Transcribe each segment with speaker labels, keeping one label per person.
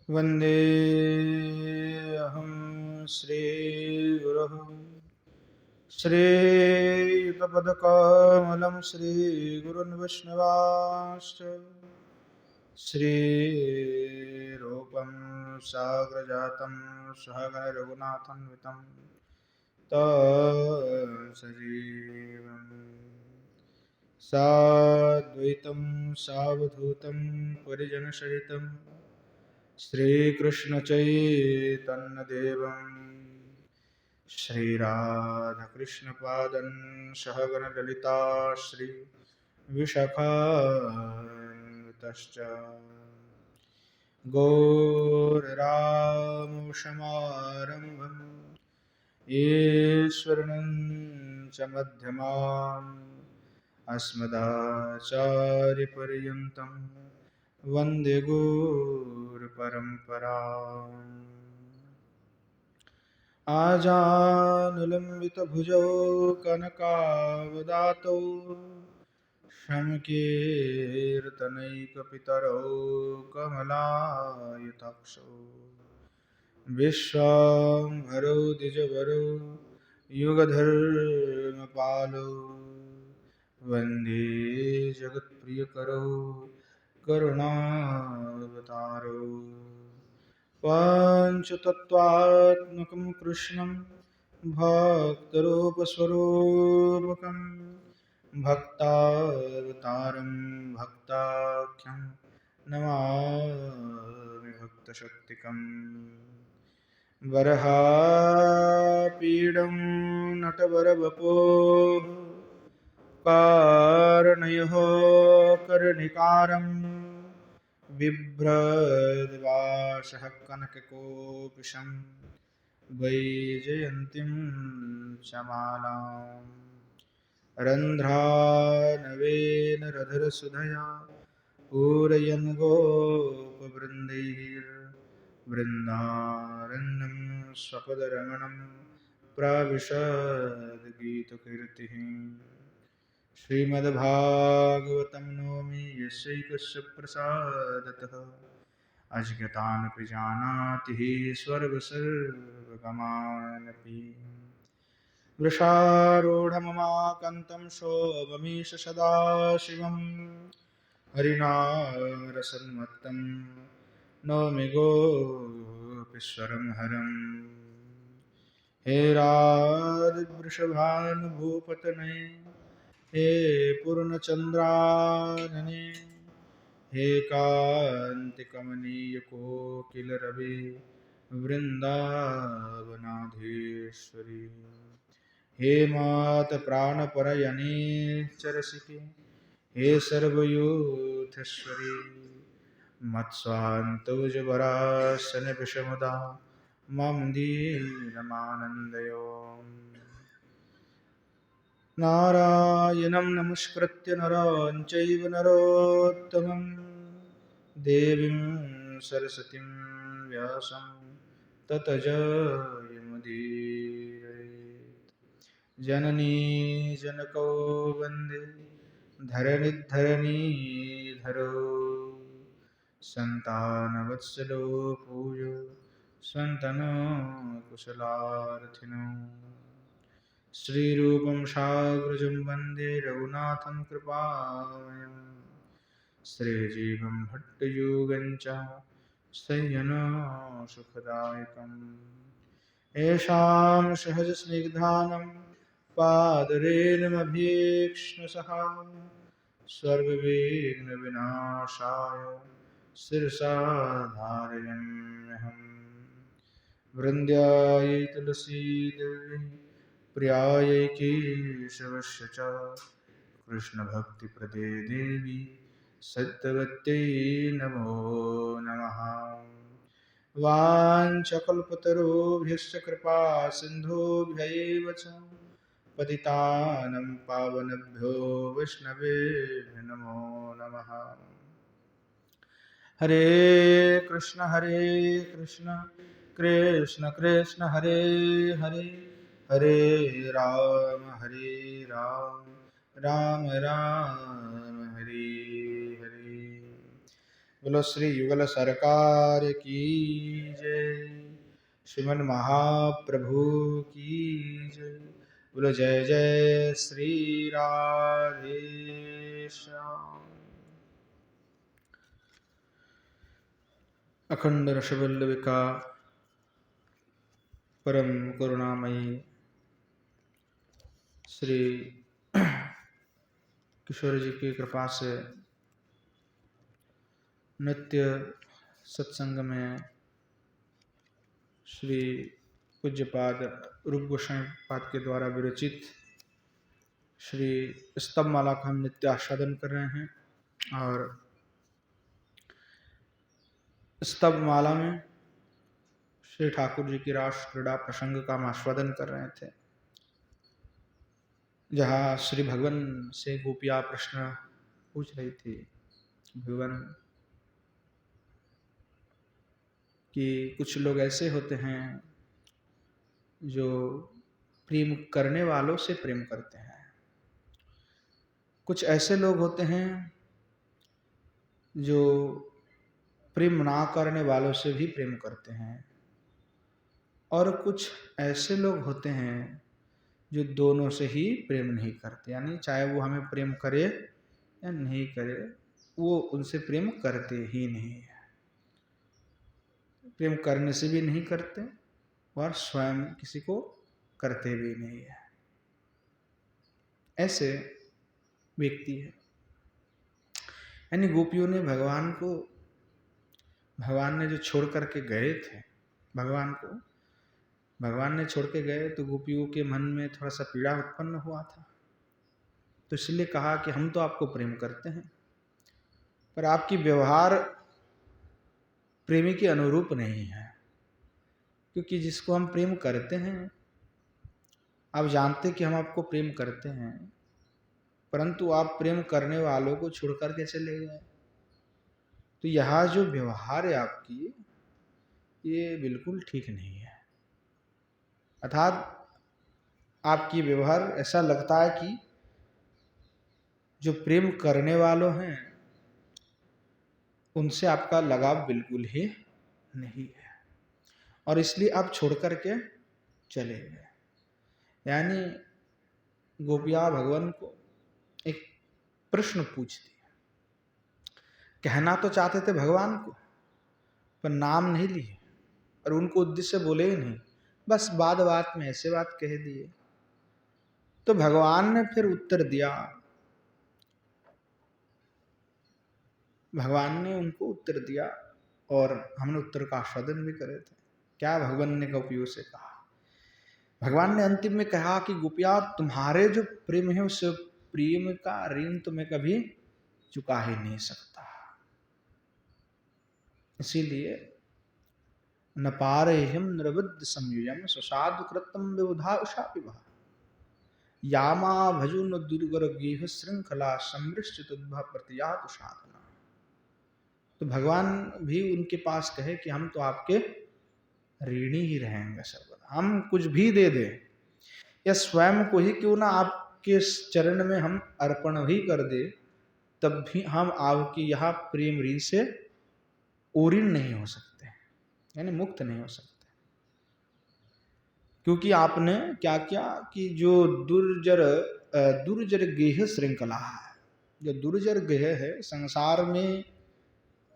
Speaker 1: वन्देऽहं श्रीगुरुः श्रीयुतपदकमलं श्रीगुरुन् वैष्णवांश्च श्रीरूपं साग्रजातं सहगण रघुनाथान्वितं सजीवम् साद्वैतं सावधूतं परिजनसहितं श्रीकृष्णचैतन्यदेवं श्रीराधाकृष्णपादं सहगणललिता श्रीविशाखान्वितश्च गौररामशमारम्भं ईश्वरं च मध्यमाम् अस्मदाचार्यपर्यन्तं वन्दे गुरुपरम्पराम् आजानुलम्बितभुजौ कनकावदातौ शङ्कीर्तनैकपितरौ कमलायताक्षौ विश्वाम्भरौ द्विजवरौ युगधर्मपालौ वन्दे जगत्प्रियकरौ करुणावतारौ पञ्चतत्त्वात्मकं कृष्णं भक्तरूपस्वरूपकं भक्तावतारं भक्ताख्यं नमामि भक्तशक्तिकम् वरहापीडं नटवरवपोः कारणयोः कर्णिकारं बिभ्रद्वासः कनककोपिशं वैजयन्तीं च मालाम् रन्ध्रानवेन रधरसुधया पूरयन् गोपवृन्दैर्वृन्दारण्यं स्वपदरमणं प्राविशद्गीतकीर्तिः श्रीमद्भागवतं नौमि यस्यैकस्य प्रसादतः अज्ञतानपि जानाति स्वर्गसर्वगमानपि वृषारूढममाकन्तं शोभमीश सदाशिवं हरिनामरसन्मत्तं नौमि गोपीश्वरं हरम् हे राधवृषभानुभूपतने हे पूर्णचन्द्रानने हे कान्तिकमनीयकोकिलरवे वृन्दावनाधीश्वरी हे मातप्राणपरयणे चरसिके हे सर्वयूथेश्वरी मत्स्वान्तौजवरासनविषमुदा मां दीनमानन्दयो नारायणं नमस्कृत्य नरं चैव नरोत्तमं देवीं सरस्वतीं व्यासं ततो जयमुदीरयेत् जननी जनकौ वन्दे धरणिधरणीधरो सन्तानवत्सलो पूज्यो सन्तनकुशलार्थिनो श्रीरूपं साग्रजं वन्दे रघुनाथं कृपामयं श्रीजीवं भट्टयोगं च संयनो सुखदायकम् येषां सहजस्निग्धानं पादरेणुमभीक्ष्णसः सर्वविघ्नविनाशाय शिरसा धारयाम्यहम् वृन्द्यायै तुलसीदेवी प्रियायै केशवस्य च कृष्णभक्तिप्रदे देवी सत्यवत्यै नमो नमः वाञ्छकल्पतरुभ्यश्च कृपा सिन्धुभ्यैव च पतितानं पावनेभ्यो वैष्णवेभ्यो नमो नमः हरे कृष्ण कृष्ण कृष्ण हरे हरे हरे राम राम राम हरे हरे बोलो श्री युगल सरकार की जय। श्रीमन महाप्रभु की जय। बोलो जय जय श्री राधे श्याम। अखंड रसवल्लभिका परम करुणामयी श्री किशोर जी की कृपा से नित्य सत्संग में श्री पूज्यपाद रूप गोस्वामी पाद के द्वारा विरचित श्री स्तवमाला का हम नित्य आस्वादन कर रहे हैं। और स्तवमाला में श्री ठाकुर जी की रास क्रीड़ा प्रसंग का हम आस्वादन कर रहे थे, जहाँ श्री भगवान से गोपिया प्रश्न पूछ रही थी भगवान कि कुछ लोग ऐसे होते हैं जो प्रेम करने वालों से प्रेम करते हैं, कुछ ऐसे लोग होते हैं जो प्रेम ना करने वालों से भी प्रेम करते हैं, और कुछ ऐसे लोग होते हैं जो दोनों से ही प्रेम नहीं करते, यानी चाहे वो हमें प्रेम करे या नहीं करे, वो उनसे प्रेम करते ही नहीं है। प्रेम करने से भी नहीं करते और स्वयं किसी को करते भी नहीं है। ऐसे व्यक्ति है। यानी गोपियों ने भगवान ने जो छोड़ करके गए थे, भगवान ने छोड़ के गए तो गोपियों के मन में थोड़ा सा पीड़ा उत्पन्न हुआ था, तो इसलिए कहा कि हम तो आपको प्रेम करते हैं पर आपकी व्यवहार प्रेमी के अनुरूप नहीं है, क्योंकि जिसको हम प्रेम करते हैं, आप जानते कि हम आपको प्रेम करते हैं, परंतु आप प्रेम करने वालों को छोड़ करके चले गए, तो यह जो व्यवहार है आपकी, ये बिल्कुल ठीक नहीं है। अर्थात आपकी व्यवहार ऐसा लगता है कि जो प्रेम करने वालों हैं उनसे आपका लगाव बिल्कुल ही नहीं है, और इसलिए आप छोड़ करके चले गए। यानी गोपिया भगवान को एक प्रश्न पूछती है, कहना तो चाहते थे भगवान को पर नाम नहीं लिए, और उनको उद्देश्य बोले ही नहीं, बस बात में ऐसे बात कह दिए। तो भगवान ने फिर उत्तर दिया, भगवान ने उनको उत्तर दिया और हमने उत्तर का आस्वादन भी करे थे। क्या भगवान ने गोपियों से कहा? भगवान ने अंतिम में कहा कि गोपिया, तुम्हारे जो प्रेम है उस प्रेम का ऋण तो मैं कभी चुका ही नहीं सकता, इसीलिए न पारेह्यम निरवध्य संयुजम सुसाधु कृतम विबुधा उषा विभा यामा भजु न दुर्गर गेह श्रृंखला समृष्ट प्रतियात साधना। तो भगवान भी उनके पास कहे कि हम तो आपके ऋणी ही रहेंगे सर्वदा, हम कुछ भी दे दे या स्वयं को ही क्यों ना आपके चरण में हम अर्पण भी कर दे, तब भी हम आपकी यह प्रेम ऋण से ओरिन नहीं हो सकते, यानी मुक्त नहीं हो सकते। क्योंकि आपने क्या किया कि जो दुर्जर गेह श्रृंखला है, जो दुर्जर गेह है, संसार में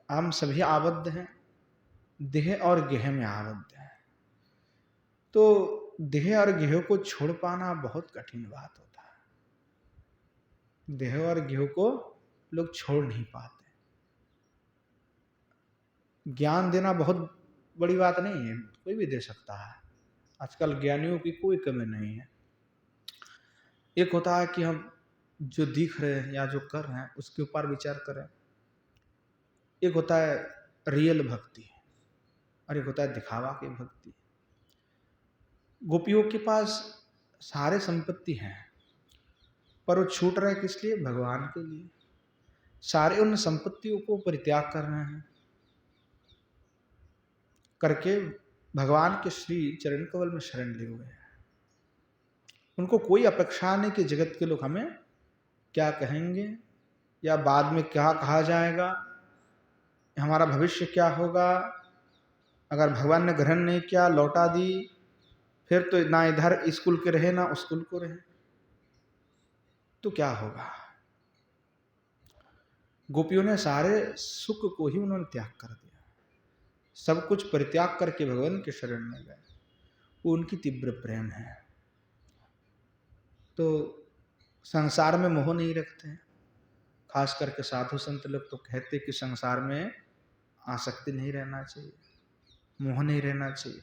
Speaker 1: हम सभी आबद्ध हैं, देह और गेह में आबद्ध हैं, तो देह और गेह को छोड़ पाना बहुत कठिन बात होता है। देह और गेह को लोग छोड़ नहीं पाते। ज्ञान देना बहुत बड़ी बात नहीं है, कोई भी दे सकता है, आजकल ज्ञानियों की कोई कमी नहीं है। एक होता है कि हम जो दिख रहे हैं या जो कर रहे हैं उसके ऊपर विचार करें, एक होता है रियल भक्ति और एक होता है दिखावा की भक्ति। गोपियों के पास सारे संपत्ति हैं पर वो छूट रहे किस लिए? भगवान के लिए। सारे उन संपत्तियों को परित्याग कर रहे हैं, करके भगवान के श्री चरण कमल में शरण लिए हुए हैं। उनको कोई अपेक्षा नहीं कि जगत के लोग हमें क्या कहेंगे या बाद में क्या कहा जाएगा, हमारा भविष्य क्या होगा, अगर भगवान ने ग्रहण नहीं किया, लौटा दी, फिर तो ना इधर स्कूल के रहे ना उस स्कूल को रहे, तो क्या होगा। गोपियों ने सारे सुख को ही उन्होंने त्याग कर दिया, सब कुछ परित्याग करके भगवान के शरण में गए। वो उनकी तीव्र प्रेम है। तो संसार में मोह नहीं रखते हैं, खास करके साधु संत लोग तो कहते कि संसार में आसक्ति नहीं रहना चाहिए, मोह नहीं रहना चाहिए।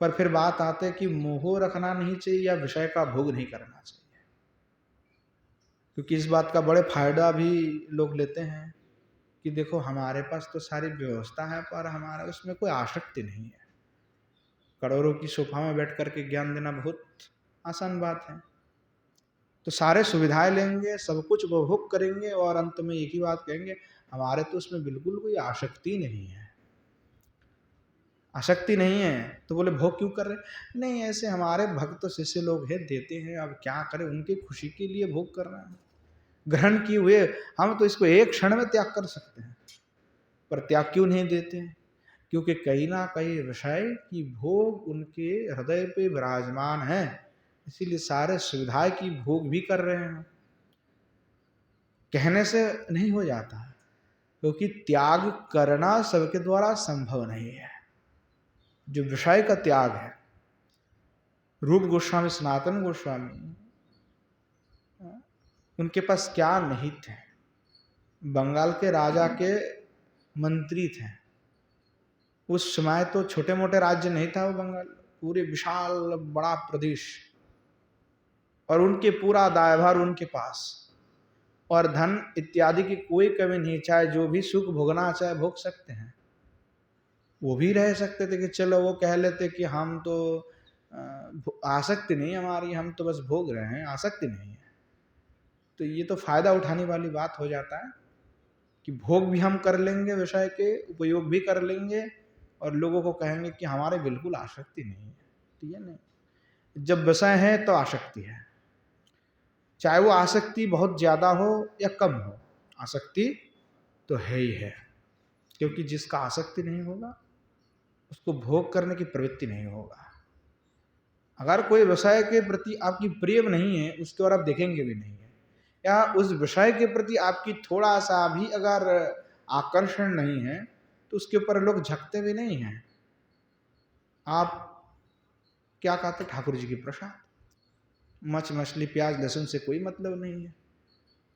Speaker 1: पर फिर बात आते है कि मोह रखना नहीं चाहिए या विषय का भोग नहीं करना चाहिए, क्योंकि इस बात का बड़े फायदा भी लोग लेते हैं कि देखो हमारे पास तो सारी व्यवस्था है पर हमारा उसमें कोई आसक्ति नहीं है। करोड़ों की सोफा में बैठ करके ज्ञान देना बहुत आसान बात है। तो सारे सुविधाएं लेंगे, सब कुछ उपभोग करेंगे और अंत में एक ही बात कहेंगे हमारे तो उसमें बिल्कुल कोई आसक्ति नहीं है, आसक्ति नहीं है। तो बोले भोग क्यों कर रहे? नहीं, ऐसे हमारे भक्त शिष्य लोग हैं, देते हैं, अब क्या करें, उनकी खुशी के लिए भोग करना है। ग्रहण किए हुए हम तो इसको एक क्षण में त्याग कर सकते हैं, पर त्याग क्यों नहीं देते हैं? क्योंकि कहीं ना कहीं विषय की भोग उनके हृदय पे विराजमान है, इसीलिए सारे सुविधाएं की भोग भी कर रहे हैं। कहने से नहीं हो जाता, क्योंकि त्याग करना सबके द्वारा संभव नहीं है। जो विषय का त्याग है, रूप गोस्वामी, सनातन गोस्वामी, उनके पास क्या नहीं थे, बंगाल के राजा के मंत्री थे। उस समय तो छोटे मोटे राज्य नहीं था वो बंगाल, पूरे विशाल बड़ा प्रदेश, और उनके पूरा दायभार उनके पास, और धन इत्यादि की कोई कमी नहीं, चाहे जो भी सुख भोगना चाहे भोग सकते हैं। वो भी रह सकते थे कि चलो वो कह लेते कि हम तो आसक्ति नहीं हमारी, हम तो बस भोग रहे हैं, आसक्ति नहीं है। तो ये तो फायदा उठाने वाली बात हो जाता है कि भोग भी हम कर लेंगे, विषय के उपयोग भी कर लेंगे, और लोगों को कहेंगे कि हमारे बिल्कुल आसक्ति नहीं है। तो ये नहीं, जब विषय है तो आसक्ति है, चाहे वो आसक्ति बहुत ज्यादा हो या कम हो, आसक्ति तो है ही है। क्योंकि जिसका आसक्ति नहीं होगा उसको भोग करने की प्रवृत्ति नहीं होगा। अगर कोई विषय के प्रति आपकी प्रेम नहीं है, उसकी ओर आप देखेंगे भी नहीं है, या उस विषय के प्रति आपकी थोड़ा सा भी अगर आकर्षण नहीं है तो उसके ऊपर लोग झकते भी नहीं हैं। आप क्या कहते, ठाकुर जी की प्रसाद, मछ मछली प्याज लहसुन से कोई मतलब नहीं है।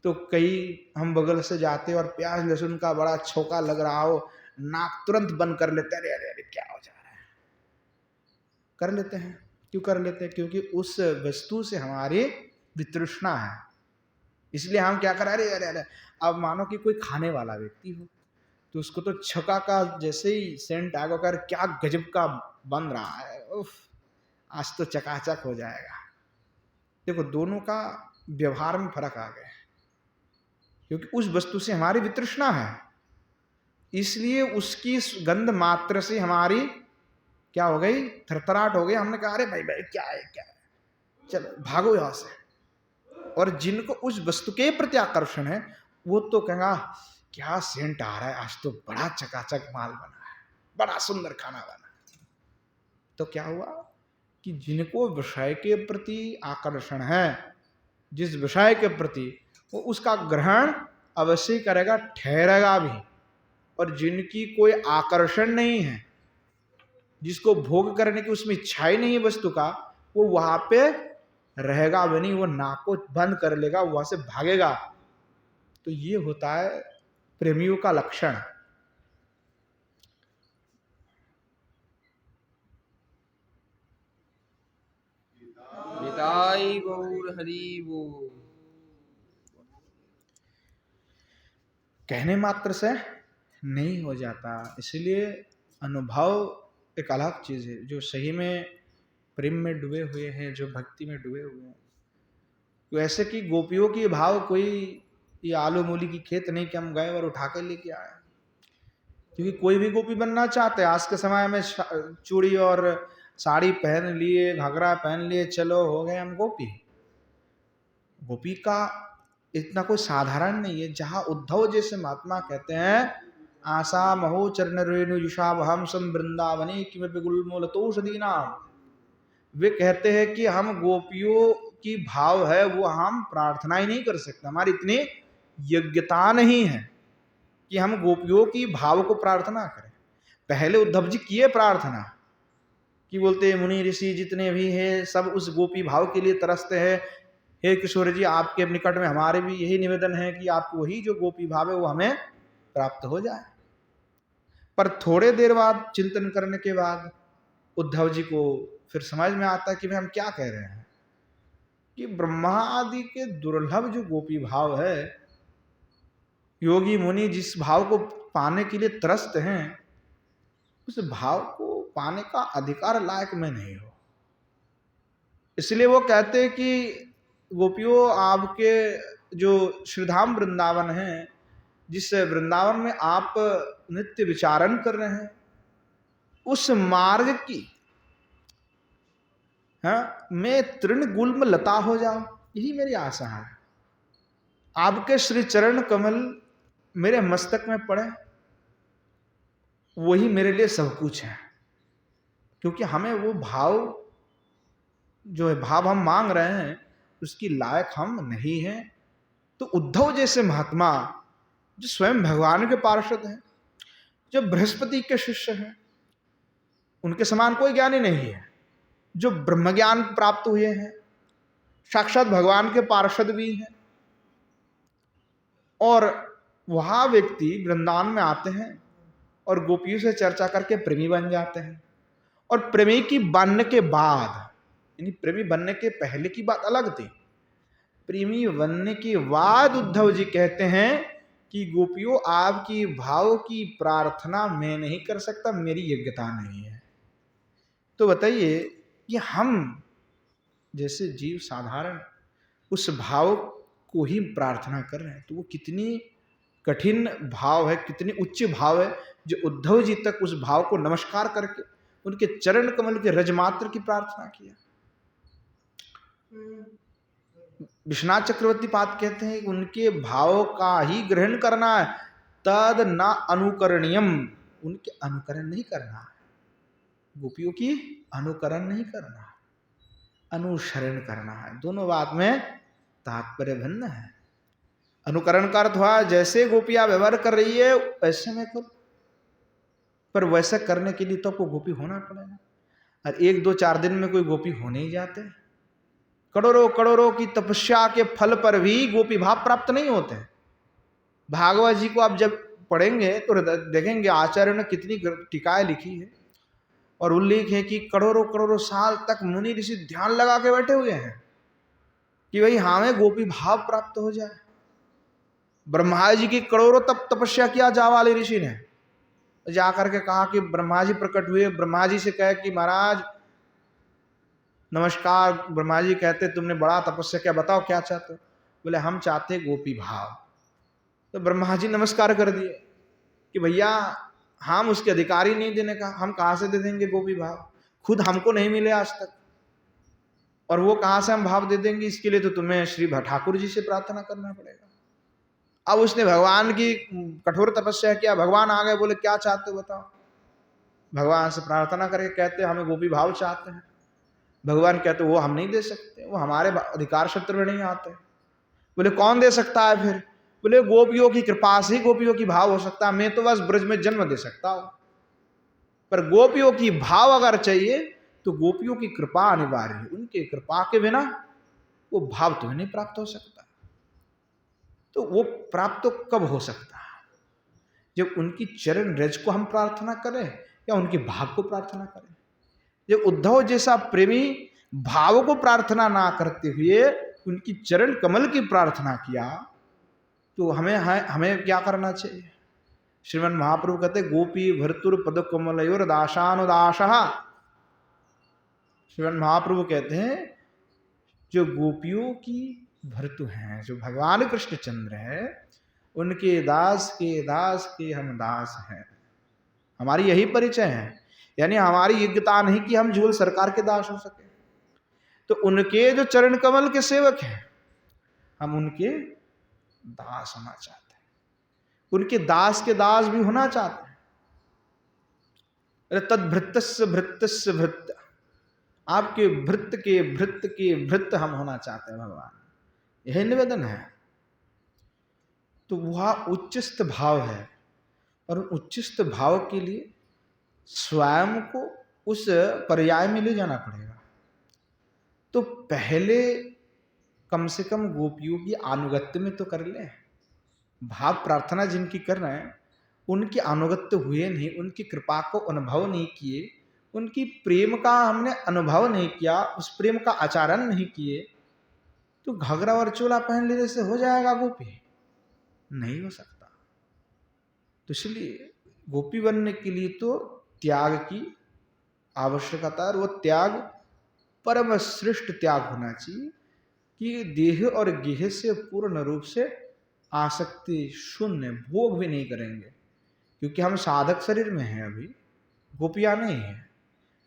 Speaker 1: तो कई हम बगल से जाते और प्याज लहसुन का बड़ा छोका लग रहा हो, नाक तुरंत बंद कर लेते, अरे अरे अरे क्या हो जा रहा है, कर लेते हैं। क्यों कर लेते हैं? क्योंकि उस वस्तु से हमारी वितृष्णा है, इसलिए हम क्या कर, अरे अरे अरे। अब मानो कि कोई खाने वाला व्यक्ति हो तो उसको तो छका का जैसे ही सेंट आएगा, कर क्या गजब का बन रहा है, उफ, आज तो चकाचक हो जाएगा। देखो दोनों का व्यवहार में फर्क आ गया, क्योंकि उस वस्तु से हमारी वितृष्णा है, इसलिए उसकी गंध मात्र से हमारी क्या हो गई, थरथराहट हो गई। हमने कहा अरे भाई भाई क्या है क्या है, चलो भागो यहां से। और जिनको उस वस्तु के प्रति आकर्षण है वो तो कहेगा क्या सेंट आ रहा है, आज तो बड़ा चकाचक माल बना है, बड़ा सुंदर खाना बना है। तो क्या हुआ कि जिनको विषय के प्रति आकर्षण है, जिस विषय के प्रति, वो उसका ग्रहण अवश्य करेगा, ठहरेगा भी। और जिनकी कोई आकर्षण नहीं है, जिसको भोग करने की उसमें इच्छा ही नहीं है वस्तु का, वो वहां पे रहेगा भी नहीं, वो नाक को बंद कर लेगा, वहां से भागेगा। तो ये होता है प्रेमियों का लक्षण।
Speaker 2: निताई गौर हरि वो।
Speaker 1: कहने मात्र से नहीं हो जाता, इसलिए अनुभव एक अलग चीज है। जो सही में प्रेम में डूबे हुए हैं, जो भक्ति में डूबे हुए हैं, तो ऐसे कि गोपियों की भाव कोई ये आलू मूली की खेत नहीं कि हम गए और उठा के लेके आए। क्योंकि कोई भी गोपी बनना चाहते हैं, आज के समय में चूड़ी और साड़ी पहन लिए, घाघरा पहन लिए, चलो हो गए हम गोपी। गोपी का इतना कोई साधारण नहीं है। जहां उद्धव जैसे महात्मा कहते हैं आशा महो चरण रेणु युषावहम सम वृंदावने किमपि गुल्मोलतोषधीनाम। वे कहते हैं कि हम गोपियों की भाव है वो हम प्रार्थना ही नहीं कर सकते, हमारी इतनी योग्यता नहीं है कि हम गोपियों की भाव को प्रार्थना करें। पहले उद्धव जी किए प्रार्थना कि बोलते मुनि ऋषि जितने भी हैं सब उस गोपी भाव के लिए तरसते हैं। हे किशोर जी, आपके निकट में हमारे भी यही निवेदन है कि आपको वही जो गोपी भाव है वो हमें प्राप्त हो जाए। पर थोड़े देर बाद चिंतन करने के बाद उद्धव जी को फिर समझ में आता है कि भाई हम क्या कह रहे हैं कि ब्रह्मा आदि के दुर्लभ जो गोपी भाव है, योगी मुनि जिस भाव को पाने के लिए त्रस्त हैं, उस भाव को पाने का अधिकार लायक मैं नहीं हूं। इसलिए वो कहते हैं कि गोपियों, आपके जो श्रीधाम वृंदावन है, जिस वृंदावन में आप नित्य विचारण कर रहे हैं, उस मार्ग की मैं तृण गुल्म लता हो जाऊं, यही मेरी आशा है। आपके श्री चरण कमल मेरे मस्तक में पड़े, वही मेरे लिए सब कुछ है। क्योंकि हमें वो भाव जो है, भाव हम मांग रहे हैं, उसकी लायक हम नहीं हैं। तो उद्धव जैसे महात्मा जो स्वयं भगवान के पार्षद हैं, जो बृहस्पति के शिष्य हैं, उनके समान कोई ज्ञानी नहीं है, जो ब्रह्म ज्ञान प्राप्त हुए हैं, साक्षात भगवान के पार्षद भी हैं, और वह व्यक्ति वृंदावन में आते हैं और गोपियों से चर्चा करके प्रेमी बन जाते हैं। और प्रेमी की बनने के बाद, यानी प्रेमी बनने के पहले की बात अलग थी, प्रेमी बनने के बाद उद्धव जी कहते हैं कि गोपियों, आपकी भाव की प्रार्थना मैं नहीं कर सकता, मेरी योग्यता नहीं है। तो बताइए कि हम जैसे जीव साधारण उस भाव को ही प्रार्थना कर रहे हैं, तो वो कितनी कठिन भाव है, कितनी उच्च भाव है, जो उद्धव जी तक उस भाव को नमस्कार करके उनके चरण कमल के रजमात्र की प्रार्थना किया। विश्वनाथ चक्रवर्ती पाद कहते हैं कि उनके भाव का ही ग्रहण करना है, तद न अनुकरणीयम, उनके अनुकरण नहीं करना है, गोपियों की अनुकरण नहीं करना है, अनुसरण करना है। दोनों बात में तात्पर्य भिन्न है। अनुकरण का अर्थ हुआ जैसे गोपियां व्यवहार कर रही है वैसे में करो, पर वैसा करने के लिए तो आपको गोपी होना पड़ेगा। और 1-2-4 दिन में कोई गोपी हो नहीं जाते। करोड़ों करोड़ों की तपस्या के फल पर भी गोपी भाव प्राप्त नहीं होते। भागवत जी को आप जब पढ़ेंगे तो देखेंगे आचार्यों ने कितनी टीकाएं लिखी है, और उल्लेख है कि करोड़ों करोड़ों साल तक मुनि ऋषि ध्यान लगा के बैठे हुए हैं कि भाई हमें गोपी भाव प्राप्त हो जाए। ब्रह्मा जी की करोड़ों तपस्या किया जावाली ऋषि ने, जाकर के कहा कि ब्रह्मा जी प्रकट हुए, ब्रह्मा जी से कहे कि महाराज नमस्कार। ब्रह्मा जी कहते तुमने बड़ा तपस्या किया, बताओ क्या चाहते हो? बोले हम चाहते गोपी भाव। तो ब्रह्मा जी नमस्कार कर दिए कि भैया हम उसके अधिकारी नहीं देने का, हम कहां से दे देंगे गोपी भाव, खुद हमको नहीं मिले आज तक, और वो कहां से हम भाव दे देंगे, इसके लिए तो तुम्हें श्री ठाकुर जी से प्रार्थना करना पड़ेगा। अब उसने भगवान की कठोर तपस्या किया, भगवान आ गए, बोले क्या चाहते हो बताओ। भगवान से प्रार्थना करके कहते हमें गोपी भाव चाहते हैं। भगवान कहते वो हम नहीं दे सकते, वो हमारे अधिकार क्षेत्र में नहीं आते। बोले कौन दे सकता है फिर? बोले गोपियों की कृपा से ही गोपियों की भाव हो सकता है, मैं तो बस ब्रज में जन्म दे सकता हूं, पर गोपियों की भाव अगर चाहिए तो गोपियों की कृपा अनिवार्य है, उनके कृपा के बिना वो भाव तुम्हें नहीं प्राप्त हो सकता। तो वो प्राप्त तो कब हो सकता है? जब उनकी चरण रज को हम प्रार्थना करें या उनके भाव को प्रार्थना करें। जब उद्धव जैसा प्रेमी भाव को प्रार्थना ना करते हुए उनकी चरण कमल की प्रार्थना किया, तो हमें क्या करना चाहिए? श्रीमन महाप्रभु कहते गोपी भर्तुर पद कमलयोर दाशानुदाशः। श्रीमन महाप्रभु कहते हैं जो गोपियों की भर्तु हैं, जो भगवान कृष्णचंद्र है, उनके दास के हम दास हैं। हमारी यही परिचय है, यानी हमारी योग्यता नहीं कि हम झूल सरकार के दास हो सके। तो उनके जो चरण कमल के सेवक हैं, हम उनके दास होना चाहते हैं। उनके दास के दास भी होना चाहते हैं। अरे तद भृत्यस्य भृत्यस्य भृत्य, आपके भृत्य के भृत्य के भृत्य हम होना चाहते हैं भगवान, यही निवेदन है। तो वह उच्चस्थ भाव है, और उच्चस्थ भाव के लिए स्वयं को उस पर्याय में ले जाना पड़ेगा। तो पहले कम से कम गोपियों की अनुगत्य में तो कर ले। भाव प्रार्थना जिनकी कर रहे हैं उनके अनुगत्य हुए नहीं, उनकी कृपा को अनुभव नहीं किए, उनकी प्रेम का हमने अनुभव नहीं किया, उस प्रेम का आचरण नहीं किए, तो घाघरा और चोला पहन लेने से हो जाएगा गोपी? नहीं हो सकता। तो इसलिए गोपी बनने के लिए तो त्याग की आवश्यकता है, और वो त्याग परम श्रेष्ठ त्याग होना चाहिए कि देह और गेह से पूर्ण रूप से आसक्ति शून्य, भोग भी नहीं करेंगे, क्योंकि हम साधक शरीर में हैं, अभी गोपियां नहीं है।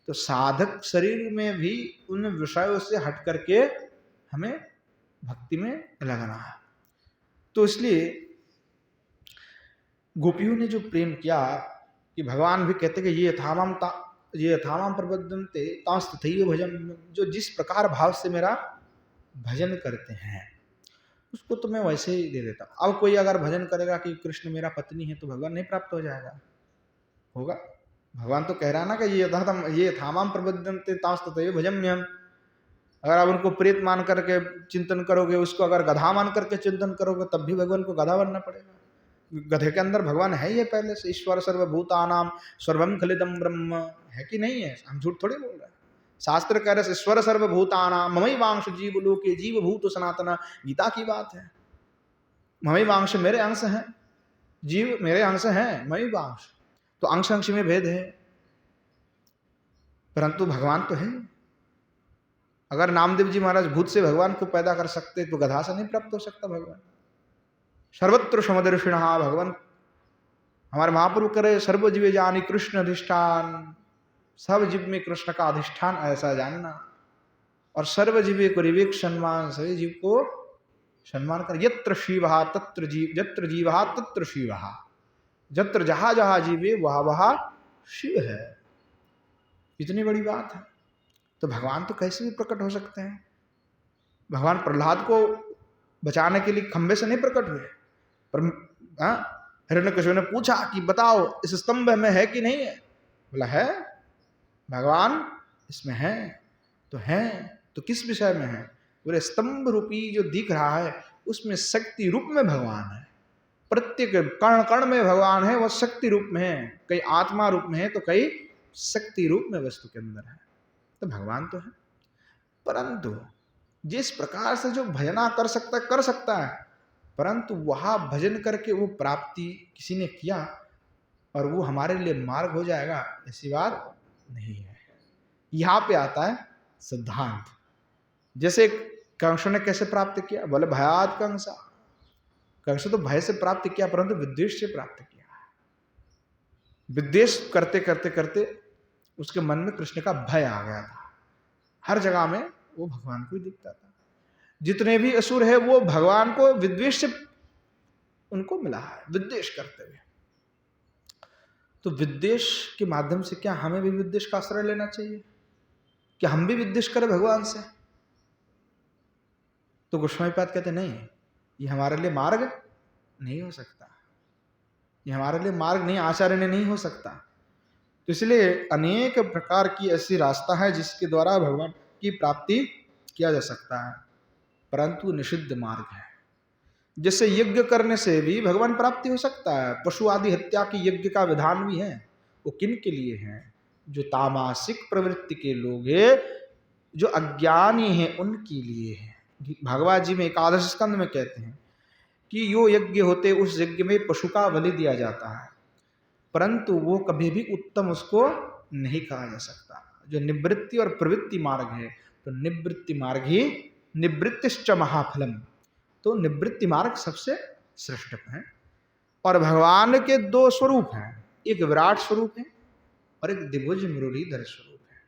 Speaker 1: तो साधक शरीर में भी उन विषयों से हट करके हमें भक्ति में लगना है। तो इसलिए गोपियों ने जो प्रेम किया कि भगवान भी कहते कि ये यथामाम प्रबद्धन्ते तांस तथैव भजन, जो जिस प्रकार भाव से मेरा भजन करते हैं उसको तो मैं वैसे ही दे देता हूं। अब कोई अगर भजन करेगा कि कृष्ण मेरा पत्नी है, तो भगवान नहीं प्राप्त हो जाएगा? होगा? भगवान तो कह रहा है ना कि ये यथामाम प्रबद्धन्ते तांस तथैव भजम्यहम्। अगर आप उनको प्रेत मान करके चिंतन करोगे, उसको अगर गधा मान करके चिंतन करोगे, तब भी भगवान को गधा बनना पड़ेगा। गधे के अंदर भगवान है ही पहले से, ईश्वर सर्वभूतानाम सर्वम खलिदम ब्रह्म, है कि नहीं है? हम झूठ थोड़ी बोल रहे हैं। शास्त्र कह रहे ईश्वर सर्वभूतानाम ममैवांश जीव लोके जीव भूत सनातन, गीता की बात है। ममैवांश मेरे अंश हैं, जीव मेरे अंश हैं, ममैवांश। तो अंश अंश में भेद है, परंतु भगवान तो है। अगर नामदेव जी महाराज भूत से भगवान को पैदा कर सकते तो गधा से नहीं प्राप्त हो सकता भगवान। सर्वत्र समदर्शिण भगवान, हमारे महाप्रभु करे सर्व जीवे जानी कृष्ण अधिष्ठान, सब जीव में कृष्ण का अधिष्ठान ऐसा जानना, और सर्व जीवे को विवेक सम्मान, सभी जीव को सम्मान कर। यत्र शिवः तत्र जीव, यत्र जीवः तत्र शिवः, जत्र जहां जहां जीवे वहां वहां शिव है। इतनी बड़ी बात है। तो भगवान तो कैसे भी प्रकट हो सकते हैं। भगवान प्रहलाद को बचाने के लिए खंबे से नहीं प्रकट हुए, पर हिरण्यकशिपु ने पूछा कि बताओ इस स्तंभ में है कि नहीं है? बोला है, भगवान इसमें है। तो किस विषय में है? बोले स्तंभ रूपी जो दिख रहा है उसमें शक्ति रूप में भगवान है। प्रत्येक कण कण में भगवान है, वह शक्ति रूप में है। कई आत्मा रूप में है तो कई शक्ति रूप में वस्तु के अंदर है। तो भगवान तो है, परंतु जिस प्रकार से जो भजना कर सकता है, परंतु वह भजन करके वो प्राप्ति किसी ने किया और वो हमारे लिए मार्ग हो जाएगा, ऐसी बात नहीं है। यहां पे आता है सिद्धांत। जैसे कंस ने कैसे प्राप्त किया? बोले भयात कंसा, कंस तो भय से प्राप्त किया, परंतु विद्वेष से प्राप्त किया। विद्वेष करते करते करते उसके मन में कृष्ण का भय आ गया था। हर जगह में वो भगवान को ही दिखता था। जितने भी असुर है वो भगवान को विद्वेष से उनको मिला है, विद्वेष करते हुए। तो विद्वेष के माध्यम से क्या हमें भी विद्वेष का आश्रय लेना चाहिए? क्या हम भी विद्वेष करें भगवान से? तो गोस्वामीपाद कहते नहीं, ये हमारे लिए मार्ग नहीं हो सकता, ये हमारे लिए मार्ग नहीं, आचार्य नहीं हो सकता। तो इसलिए अनेक प्रकार की ऐसी रास्ता है जिसके द्वारा भगवान की प्राप्ति किया जा सकता है, परंतु निषिद्ध मार्ग है। जैसे यज्ञ करने से भी भगवान प्राप्ति हो सकता है। पशु आदि हत्या की यज्ञ का विधान भी है। वो किन के लिए है? जो तामसिक प्रवृत्ति के लोग हैं, जो अज्ञानी हैं, उनके लिए है। भगवान जी में एकादश स्कंद में कहते हैं कि यो यज्ञ होते उस यज्ञ में पशु का बलि दिया जाता है, परंतु वो कभी भी उत्तम उसको नहीं कहा जा सकता। जो निवृत्ति और प्रवृत्ति मार्ग है, तो निवृत्ति मार्ग ही निवृत्तिश्च महाफलम, तो निवृत्ति मार्ग सबसे श्रेष्ठ है। और भगवान के दो स्वरूप हैं, एक विराट स्वरूप है और एक दिग्विजय मुरलीधर स्वरूप है।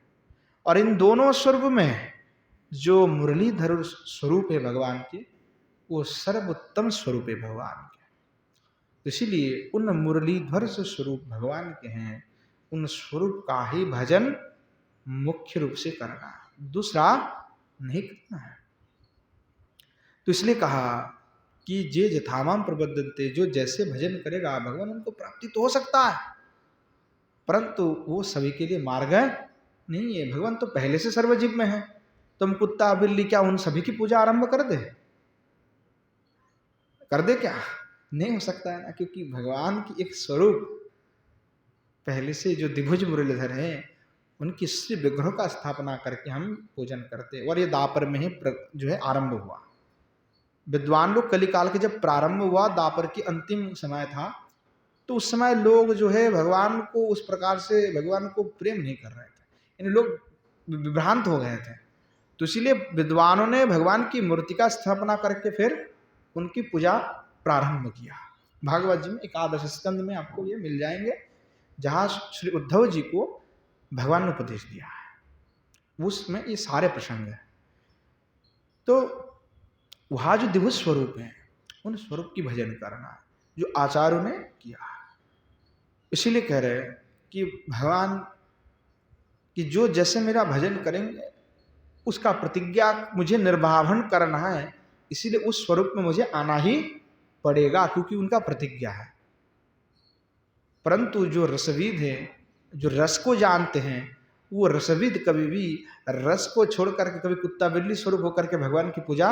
Speaker 1: और इन दोनों स्वरूप में जो मुरलीधर स्वरूप है भगवान के, वो सर्वोत्तम स्वरूप है भगवान के। इसीलिए उन मुरलीध्वर से स्वरूप भगवान के हैं, उन स्वरूप का ही भजन मुख्य रूप से करना है, दूसरा नहीं करना है। तो इसलिए कहा कि जे जथामाम प्रबद्धन्ते, जो जैसे भजन करेगा भगवान उनको प्राप्ति तो हो सकता है, परंतु वो सभी के लिए मार्ग नहीं है। भगवान तो पहले से सर्वजीव में है, तुम कुत्ता बिल्ली क्या उन सभी की पूजा आरंभ कर दे क्या? नहीं हो सकता है ना, क्योंकि भगवान की एक स्वरूप पहले से जो द्विभुज मुरलीधर है उनकी श्री विग्रह का स्थापना करके हम पूजन करते, और ये दापर में ही जो है आरंभ हुआ। विद्वान लोग कलिकाल के जब प्रारंभ हुआ, दापर की अंतिम समय था, तो उस समय लोग जो है भगवान को उस प्रकार से भगवान को प्रेम नहीं कर रहे थे, इन लोग विभ्रांत हो गए थे। तो इसीलिए विद्वानों ने भगवान की मूर्ति का स्थापना करके फिर उनकी पूजा प्रारंभ किया। भागवत जी में 11 स्कंद में आपको ये मिल जाएंगे, जहाँ श्री उद्धव जी को भगवान ने उपदेश दिया है, उसमें ये सारे प्रसंग है। तो वहाँ जो दिव्य स्वरूप है उन स्वरूप की भजन करना है जो आचार्यों ने किया है। इसीलिए कह रहे हैं कि भगवान कि जो जैसे मेरा भजन करेंगे उसका प्रतिज्ञा मुझे निर्वाहन करना है, इसीलिए उस स्वरूप में मुझे आना ही पड़ेगा, क्योंकि उनका प्रतिज्ञा है। परंतु जो रसविद है, जो रस को जानते हैं, वो रसविद कभी भी रस को छोड़ करके कभी कुत्ता बिल्ली स्वरूप होकर के भगवान की पूजा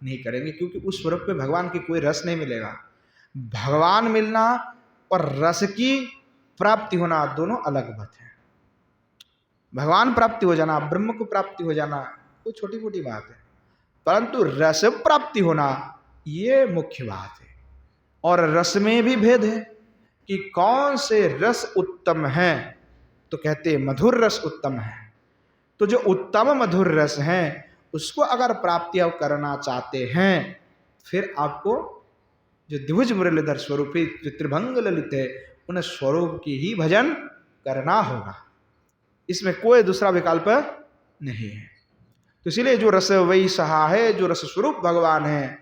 Speaker 1: नहीं करेंगे, क्योंकि उस स्वरूप में भगवान की कोई रस नहीं मिलेगा। भगवान मिलना और रस की प्राप्ति होना दोनों अलग बात है। भगवान प्राप्ति हो जाना, ब्रह्म को प्राप्ति हो जाना कोई छोटी मोटी बात है, परंतु रस प्राप्ति होना ये मुख्य बात है। और रस में भी भेद है कि कौन से रस उत्तम है, तो कहते मधुर रस उत्तम है। तो जो उत्तम मधुर रस है उसको अगर प्राप्ति आप करना चाहते हैं, फिर आपको जो द्विभुज मुरलीधर स्वरूपी जो त्रिभंग ललित है उन स्वरूप की ही भजन करना होगा, इसमें कोई दूसरा विकल्प नहीं है। तो इसीलिए जो रस वही सहा है, जो रस स्वरूप भगवान है,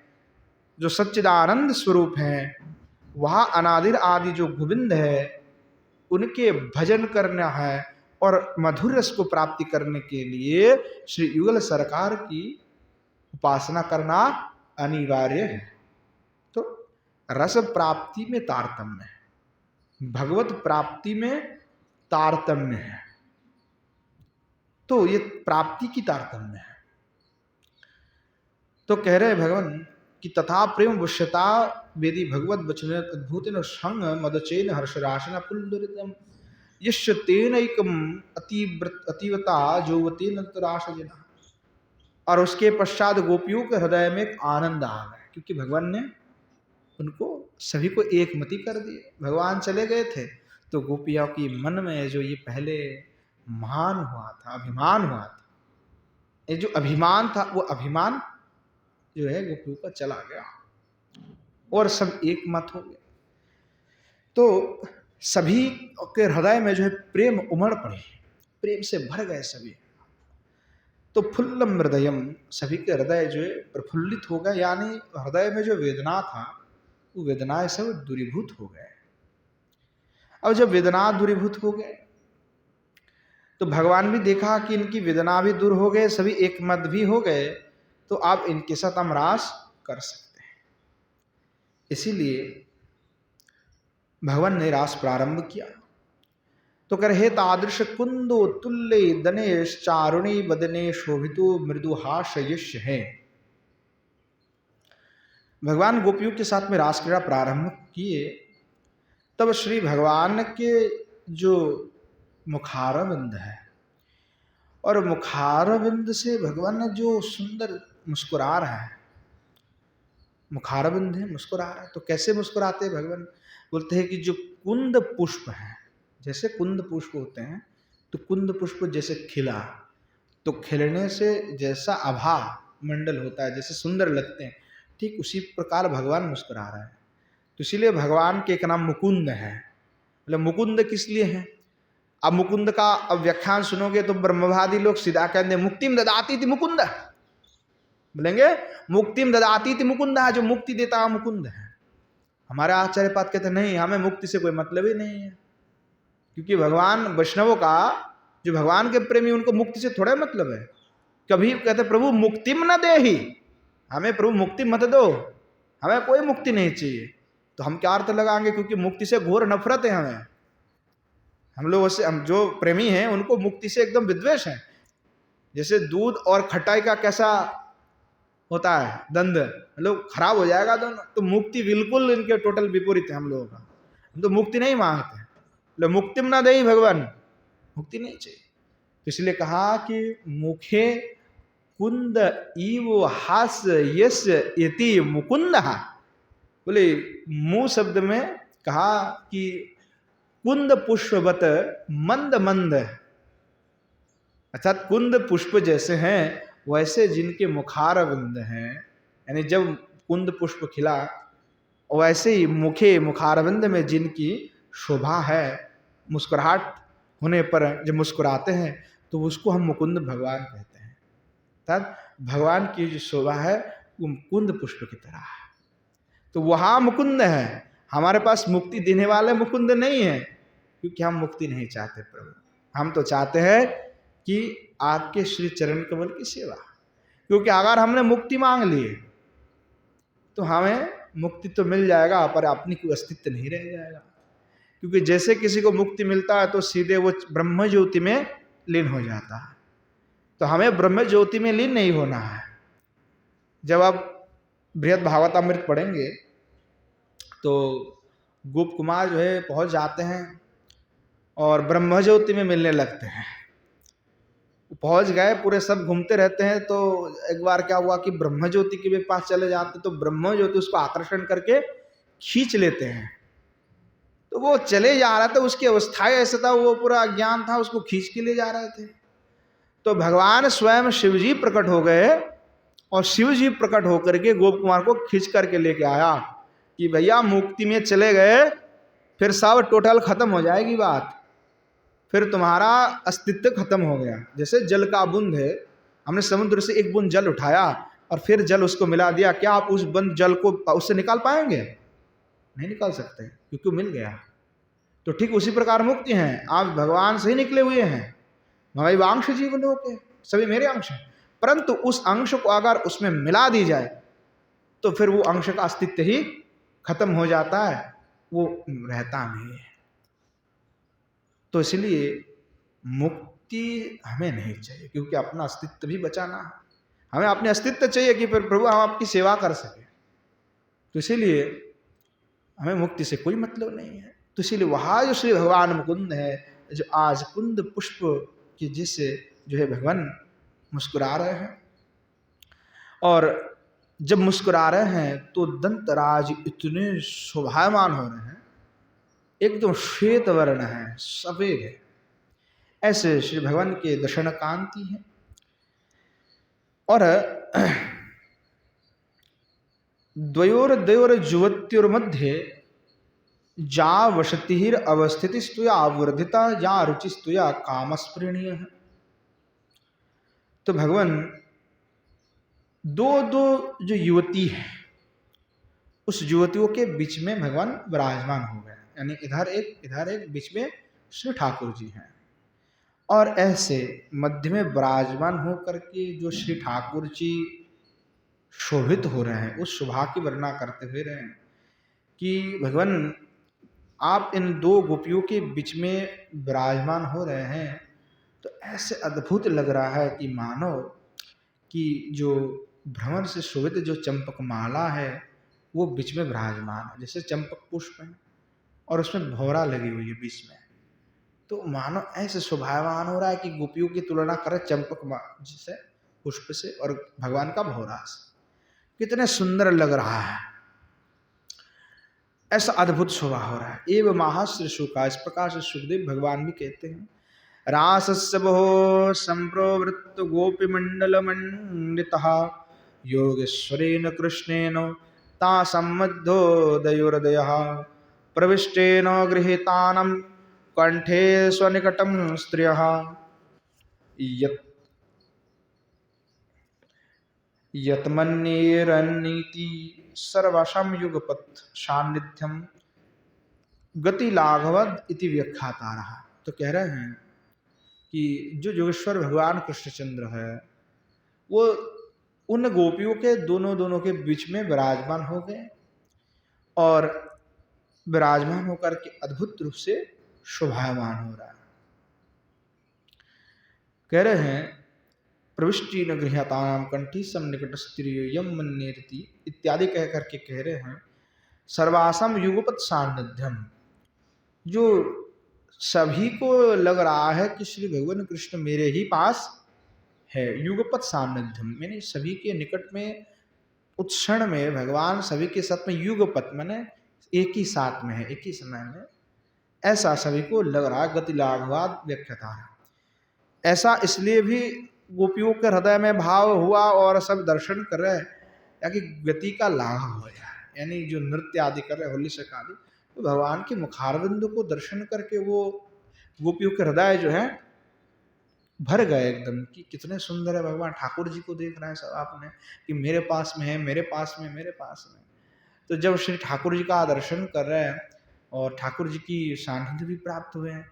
Speaker 1: जो सच्चिदानंद स्वरूप है, वहाँ अनादिर आदि जो गोविंद है उनके भजन करना है, और मधुर रस को प्राप्ति करने के लिए श्री युगल सरकार की उपासना करना अनिवार्य है। तो रस प्राप्ति में तारतम्य है, भगवत प्राप्ति में तारतम्य है, तो ये प्राप्ति की तारतम्य है। तो कह रहे भगवान कि तथा प्रेम वश्यता वेदी भगवत वचन अद्भुत संग मदचेन हर्षराशन पुंडरितम यश तेनैकम अतीवता जोवतेन तराशजना। और उसके पश्चात गोपियों के हृदय में एक आनंद आ गया, क्योंकि भगवान ने उनको सभी को एक मति कर दिए। भगवान चले गए थे तो गोपियों की मन में जो ये पहले मान हुआ था, अभिमान हुआ था, ये जो अभिमान था वो अभिमान जो है गोपियों का चला गया और सब एक मत हो गए। तो सभी के हृदय में जो है प्रेम उमड़ पड़े, प्रेम से भर गए सभी। तो फुल्लम हृदयम, सभी के हृदय जो है प्रफुल्लित हो गए, यानी हृदय में जो वेदना था वो वेदनाएं सब दूरीभूत हो गए। अब जब वेदना दूरीभूत हो गए तो भगवान भी देखा कि इनकी वेदना भी दूर हो गए, सभी एक मत भी हो गए, तो आप इनके साथ हम रास कर सकते हैं। इसीलिए भगवान ने रास प्रारंभ किया। तो कर हे तादृश कुंदो तुल्ले दनेश चारुणी बदने शोभितो मृदुहास यश है। भगवान गोपियों के साथ में रास क्रीड़ा प्रारंभ किए, तब श्री भगवान के जो मुखारविंद है, और मुखारविंद से भगवान ने जो सुंदर मुस्कुरा रहा है, मुखारविंद है मुस्कुरा रहा है। तो कैसे मुस्कुराते हैं भगवान? बोलते हैं कि जो कुंद पुष्प है, जैसे कुंद पुष्प होते हैं, तो कुंद पुष्प जैसे खिला तो खिलने से जैसा आभा मंडल होता है, जैसे सुंदर लगते हैं, ठीक उसी प्रकार भगवान मुस्कुरा रहा है। तो इसीलिए भगवान के एक नाम मुकुंद है। मतलब मुकुंद किस लिए है? अब मुकुंद का अब व्याख्यान सुनोगे तो ब्रह्मवादी लोग सीधा कहते हैं मुक्तिम ददाती थी मुकुंद, बोलेंगे मुक्तिम ददाती थी मुकुंद, जो मुक्ति देता है मुकुंद है। हमारे आचार्यपाद कहते नहीं, हमें मुक्ति से कोई मतलब ही नहीं है, क्योंकि भगवान वैष्णवों का, जो भगवान के प्रेमी, उनको मुक्ति से थोड़ा मतलब है। कभी कहते प्रभु मुक्तिम न दे ही, हमें प्रभु मुक्ति मत दो, हमें कोई मुक्ति नहीं चाहिए। तो हम क्या अर्थ लगाएंगे, क्योंकि मुक्ति से घोर नफरत है हमें। हम लोग से, हम जो प्रेमी हैं उनको मुक्ति से एकदम विद्वेष है। जैसे दूध और खटाई का कैसा होता है द्वंद, मतलब खराब हो जाएगा दोनों, तो मुक्ति बिल्कुल इनके टोटल विपरीत है हम लोगों का। हम तो मुक्ति नहीं मांगते, मतलब मुक्ति में ना दे भगवान, मुक्ति नहीं चाहिए। तो इसलिए कहा कि मुखे कुंद इव हास यस यति मुकुंद, बोले मुंह शब्द में कहा कि कुंद पुष्पवत मंद मंद, अर्थात कुंद पुष्प जैसे हैं वैसे जिनके मुखारविंद हैं, यानी जब कुंद पुष्प खिला वैसे ही मुखे मुखारविंद में जिनकी शोभा है, मुस्कुराहट होने पर जब मुस्कुराते हैं तो उसको हम मुकुंद भगवान कहते हैं। तब भगवान की जो शोभा है वो कुंद पुष्प की तरह है। तो वहां मुकुंद है, हमारे पास मुक्ति देने वाले मुकुंद नहीं है, क्योंकि हम मुक्ति नहीं चाहते प्रभु। हम तो चाहते हैं कि आपके श्री चरण कमल की सेवा, क्योंकि अगर हमने मुक्ति मांग ली तो हमें मुक्ति तो मिल जाएगा पर अपनी कोई अस्तित्व नहीं रह जाएगा। क्योंकि जैसे किसी को मुक्ति मिलता है तो सीधे वो ब्रह्म ज्योति में लीन हो जाता है, तो हमें ब्रह्म ज्योति में लीन नहीं होना है। जब आप बृहद भागवतामृत पढ़ेंगे तो गोप कुमार जो है पहुंच जाते हैं और ब्रह्म ज्योति में मिलने लगते हैं। पहुंच गए, पूरे सब घूमते रहते हैं, तो एक बार क्या हुआ कि ब्रह्म ज्योति के भी पास चले जाते, तो ब्रह्म ज्योति उसको आकर्षण करके खींच लेते हैं। तो वो चले जा रहा था, उसकी अवस्था ऐसा था, वो पूरा अज्ञान था, उसको खींच के ले जा रहे थे। तो भगवान स्वयं शिवजी प्रकट हो गए और शिवजी प्रकट होकर के गोप कुमार को खींच करके लेके आया कि भैया मुक्ति में चले गए, फिर सब टोटल खत्म हो जाएगी बात, फिर तुम्हारा अस्तित्व खत्म हो गया। जैसे जल का बूंद है, हमने समुद्र से एक बूंद जल उठाया और फिर जल उसको मिला दिया, क्या आप उस बूंद जल को उससे निकाल पाएंगे? नहीं निकाल सकते, क्योंकि मिल गया। तो ठीक उसी प्रकार मुक्ति है, आप भगवान से ही निकले हुए हैं, भगवांश जीव लोग के सभी मेरे अंश हैं, परंतु उस अंश को अगर उसमें मिला दी जाए तो फिर वो अंश का अस्तित्व ही खत्म हो जाता है, वो रहता नहीं है। तो इसलिए मुक्ति हमें नहीं चाहिए, क्योंकि अपना अस्तित्व भी बचाना है। हमें अपने अस्तित्व चाहिए कि फिर प्रभु हम आपकी सेवा कर सके। तो इसीलिए हमें मुक्ति से कोई मतलब नहीं है। तो इसीलिए वहाँ जो श्री भगवान मुकुंद है, जो आज कुंद पुष्प की जिससे जो है भगवान मुस्कुरा रहे हैं, और जब मुस्कुरा रहे हैं तो दंतराज इतने शोभायमान हो रहे हैं, एकदम श्वेत वर्ण है, सफेद है, ऐसे श्री भगवान के दर्शन कांति है। और द्वयोर जुवत्योर्मध्ये जा वसतिहिर अवस्थिति स्तुया वर्धिता या रुचि स्तुया कामस्पृणीय है। तो भगवान दो जो युवती है, उस युवतियों के बीच में भगवान विराजमान हो गए, यानी इधर एक बीच में श्री ठाकुर जी हैं, और ऐसे मध्य में विराजमान होकर के जो श्री ठाकुर जी शोभित हो रहे हैं, उस शोभा की वर्णना करते हुए रहे हैं कि भगवान आप इन दो गोपियों के बीच में विराजमान हो रहे हैं, तो ऐसे अद्भुत लग रहा है कि मानो कि जो भ्रमर से शोभित जो चंपक माला है वो बीच में विराजमान है, जैसे चंपक पुष्प है और उसमें भौरा लगी हुई है बीच में, तो मानो ऐसे शोभायमान हो रहा है कि गोपियों की तुलना करें चंपक से पुष्प से और भगवान का भौरा से, कितने सुंदर लग रहा है, ऐसा अद्भुत शोभा हो रहा है। एवं महाश्री शुका, इस प्रकार से सुखदेव भगवान भी कहते हैं, रासस्य बहो संप्रवृत्त गोपी मंडल मंडितः योगेश्वरेण कृष्णेन ता सम्मद्धोदयोर्दयः प्रविष्टेन गृहीतानं कंठे स्वनिकटं स्त्रियः यतमन्येरन्नीति सर्वशम युगपत् सान्निध्यम गति लाघवद इति व्याख्याता रहा। तो कह रहे हैं कि जो योगेश्वर भगवान कृष्णचंद्र है वो उन गोपियों के दोनों दोनों के बीच में विराजमान हो गए और विराजमान होकर के अद्भुत रूप से शोभायमान हो रहा है। कह रहे हैं प्रविष्टि न गृहताम कंठी सम निकटस्त्रियम मन्येरति इत्यादि कह करके कह रहे हैं सर्वासम युगपत सान्निध्यम, जो सभी को लग रहा है कि श्री भगवान कृष्ण मेरे ही पास है। युगपत सान्निध्यम यानी सभी के निकट में, उत्क्षण में भगवान सभी के साथ में, युगपत माने एक ही साथ में है, एक ही समय में, ऐसा सभी को लग रहा है। गति लाघवाद व्याख्याता है, ऐसा इसलिए भी गोपियों के हृदय में भाव हुआ और सब दर्शन कर रहे हैं ताकि गति का लाघव हो जाए, यानी जो नृत्य आदि कर रहे होली शक आदि, तो भगवान के मुखारविंद को दर्शन करके वो गोपियों के हृदय जो है भर गए एकदम कि कितने सुंदर है भगवान। ठाकुर जी को देख रहे हैं सब आपने कि मेरे पास में है, मेरे पास में, मेरे पास में। तो जब श्री ठाकुर जी का दर्शन कर रहे हैं और ठाकुर जी की सानिध्य भी प्राप्त हुए हैं,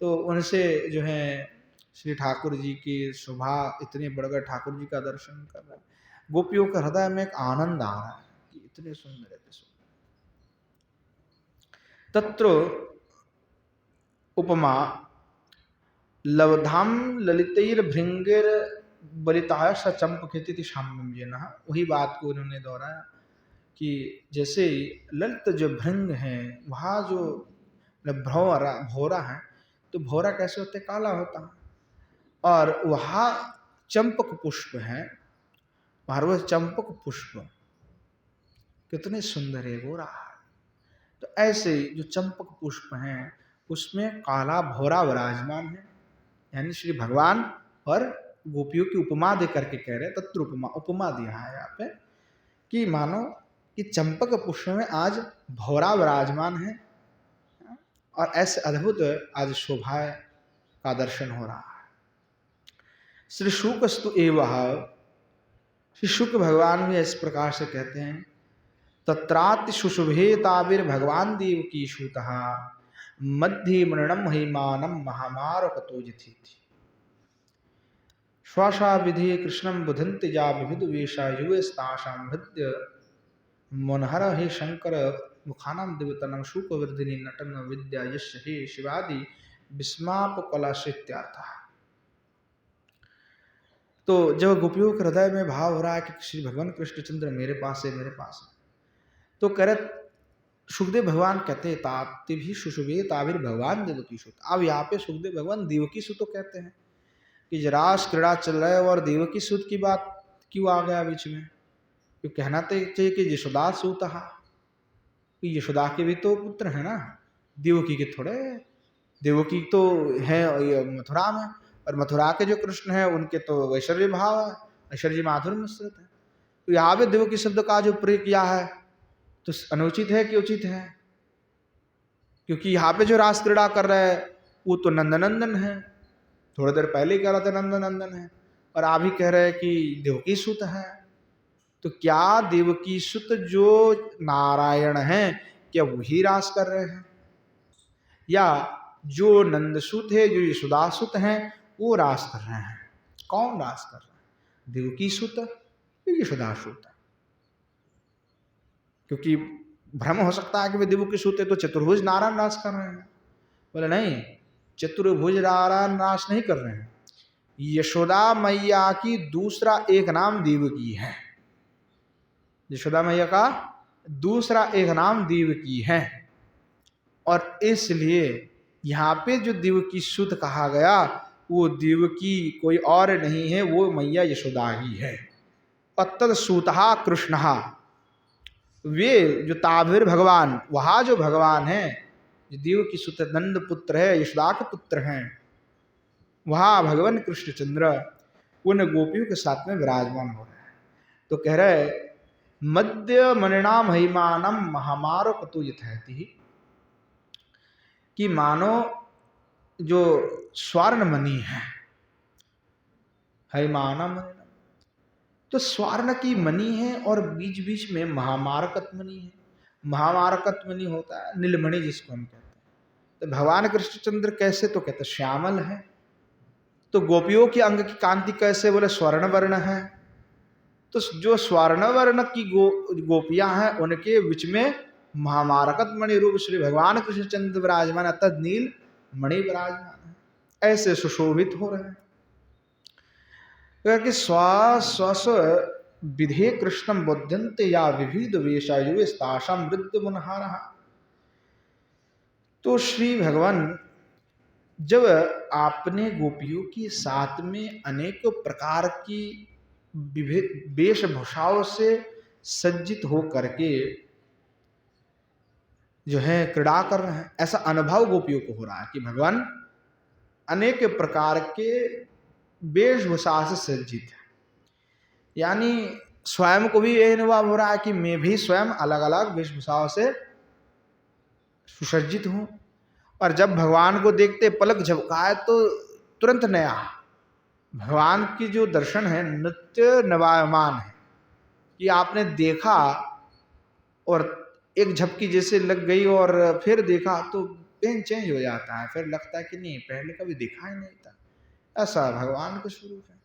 Speaker 1: तो उनसे जो है श्री ठाकुर जी की शोभा, इतने बड़े ठाकुर जी का दर्शन कर रहे हैं, गोपियों के हृदय में एक आनंद आ रहा है कि इतने सुंदर है। तत्र उपमा लवधाम ललितैर भृंगेर बलिताय सचंपकृति साम्यम ये न, वही बात को उन्होंने दोहराया कि जैसे ललित जो भृंग है, वहाँ जो भौरा है, तो भौरा कैसे होते, काला होता है, और वहाँ चंपक पुष्प है, वहाँ वह चंपक पुष्प कितने सुंदर है, गोरा है। तो ऐसे जो चंपक पुष्प हैं उसमें काला भौरा विराजमान है, यानी श्री भगवान और गोपियों की उपमा दे करके कह रहे हैं। तत्र उपमा, उपमा दिया है यहाँ पे कि मानो कि चंपक पुष्प में आज भौरा विराजमान है और ऐसे अद्भुत आज शोभा का दर्शन हो रहा है। श्री शुकस्तु एवं, श्री शुक भगवान भी इस प्रकार से कहते हैं तत्राति शुशुभे ताबिर भगवान देव की सूतः मध्य मृणम हिमानम महामार कतोजथी श्वासा विधि कृष्णम बुधंति जा विविध वेशा युवस्ताशाम हृदय मनहर हे शंकर मुखानम दिवतनम शुक वर्धिनी नटन विद्या यश हे शिवादि विस्माप कला सित्यार्थ। तो जब गोपियों के हृदय में भाव हो रहा है कि श्री भगवान कृष्णचंद्र मेरे पास है, मेरे पास है, तो करे सुखदेव भगवान कहते हैं ताप्ति भी सुशुभे ताबिर भगवान देवकी सुत। अब यहाँ पे सुखदेव भगवान देवकी सुत तो कहते हैं कि रास क्रीड़ा चल रहा है और देवकी सुत की बात क्यों आ गया बीच में, क्यों कहना तो चाहिए कि यशोदा सूत, कि यशोदा के भी तो पुत्र है ना, देवकी के थोड़े, देवकी तो है मथुरा में, और मथुरा के जो कृष्ण है उनके तो ऐश्वर्य भाव है, ऐश्वर्य माधुर्य मिश्रित है। तो यहाँ पे देवकी शब्द का जो प्रयोग किया है तो अनुचित है कि उचित है, क्योंकि यहाँ पे जो रास क्रीड़ा कर रहे हैं वो तो नंदनंदन है, थोड़ी देर पहले कह रहे थे नंदनंदन है, और आप ही कह रहे हैं कि देवकी सुत है। तो क्या देवकी सुत जो नारायण हैं क्या वही रास कर रहे हैं, या जो नंदसुत है, जो यशोदासुत हैं वो रास कर रहे हैं? कौन रास कर रहा है, देवकी सुत या यशोदासुत? क्योंकि भ्रम हो सकता है कि वे देवकी सुत है तो चतुर्भुज नारायण रास कर रहे हैं। बोले नहीं, चतुर्भुज नारायण रास नहीं कर रहे हैं, यशोदा मैया की दूसरा एक नाम देवकी है, यशोदा मैया का दूसरा एक नाम देवकी है, और इसलिए यहाँ पे जो देवकी सुत कहा गया वो देवकी कोई और नहीं है, वो मैया यशोदा ही है। अत्तद सूतहा कृष्णहा, वे जो ताभिर भगवान, वहाँ जो भगवान है जो देवकी सुत नंद पुत्र है, यशोदा के पुत्र हैं, वहाँ भगवान कृष्णचंद्र उन गोपियों के साथ में विराजमान हो रहे हैं। तो कह रहे मध्य मणिना महिमानम महामारो कतो यथैति, कि मानो जो स्वर्ण मणि है, हिमानम तो स्वर्ण की मणि है और बीच बीच में महामारकत मणि है। महामारकत मणि होता है नीलमणि जिसको हम कहते हैं। तो भगवान कृष्णचंद्र कैसे, तो कहते श्यामल है। तो गोपियों के अंग की कांति कैसे, बोले स्वर्ण वर्ण है। तो जो स्वर्ण वर्ण की गोपियां हैं उनके बीच में महामारकत मणि रूप श्री भगवान कृष्णचंद्र विराजमान, अर्थात नील मणि विराजमान है, ऐसे सुशोभित हो रहे हैं। कि स्व विधे कृष्णम बुध्यंते या विविध वेशायुस्ताशम वृद्ध मुनहारा। तो श्री भगवान जब आपने गोपियों के साथ में अनेक प्रकार की वेशभूषाओं से सज्जित हो करके जो है क्रीड़ा कर रहे हैं, ऐसा अनुभव गोपियों को हो रहा है कि भगवान अनेक प्रकार के वेशभूषा से सज्जित है। यानी स्वयं को भी यह अनुभव हो रहा है कि मैं भी स्वयं अलग अलग वेशभूषाओं से सुसज्जित हूं। और जब भगवान को देखते पलक झपकाए तो तुरंत नया, भगवान की जो दर्शन है नित्य नवायमान है कि आपने देखा और एक झपकी जैसे लग गई और फिर देखा तो पेन चेंज हो जाता है, फिर लगता है कि नहीं पहले कभी देखा ही नहीं था। ऐसा भगवान का स्वरूप है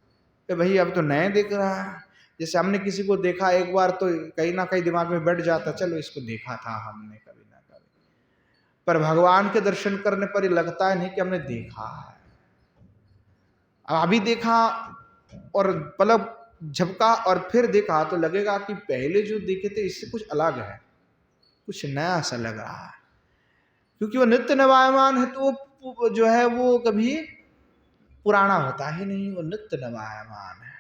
Speaker 1: कि भाई अब तो नए दिख रहा है। जैसे हमने किसी को देखा एक बार तो कहीं ना कहीं दिमाग में बैठ जाता, चलो इसको देखा था हमने कभी ना कभी, पर भगवान के दर्शन करने पर ही लगता है नहीं कि हमने देखा है। अभी देखा और पलक झपका और फिर देखा तो लगेगा कि पहले जो देखे थे इससे कुछ अलग है, कुछ नया सा लग रहा है, क्योंकि वो नित्य नवायमान है। तो वो जो है वो कभी पुराना होता ही नहीं, वो नित्य नवायमान है।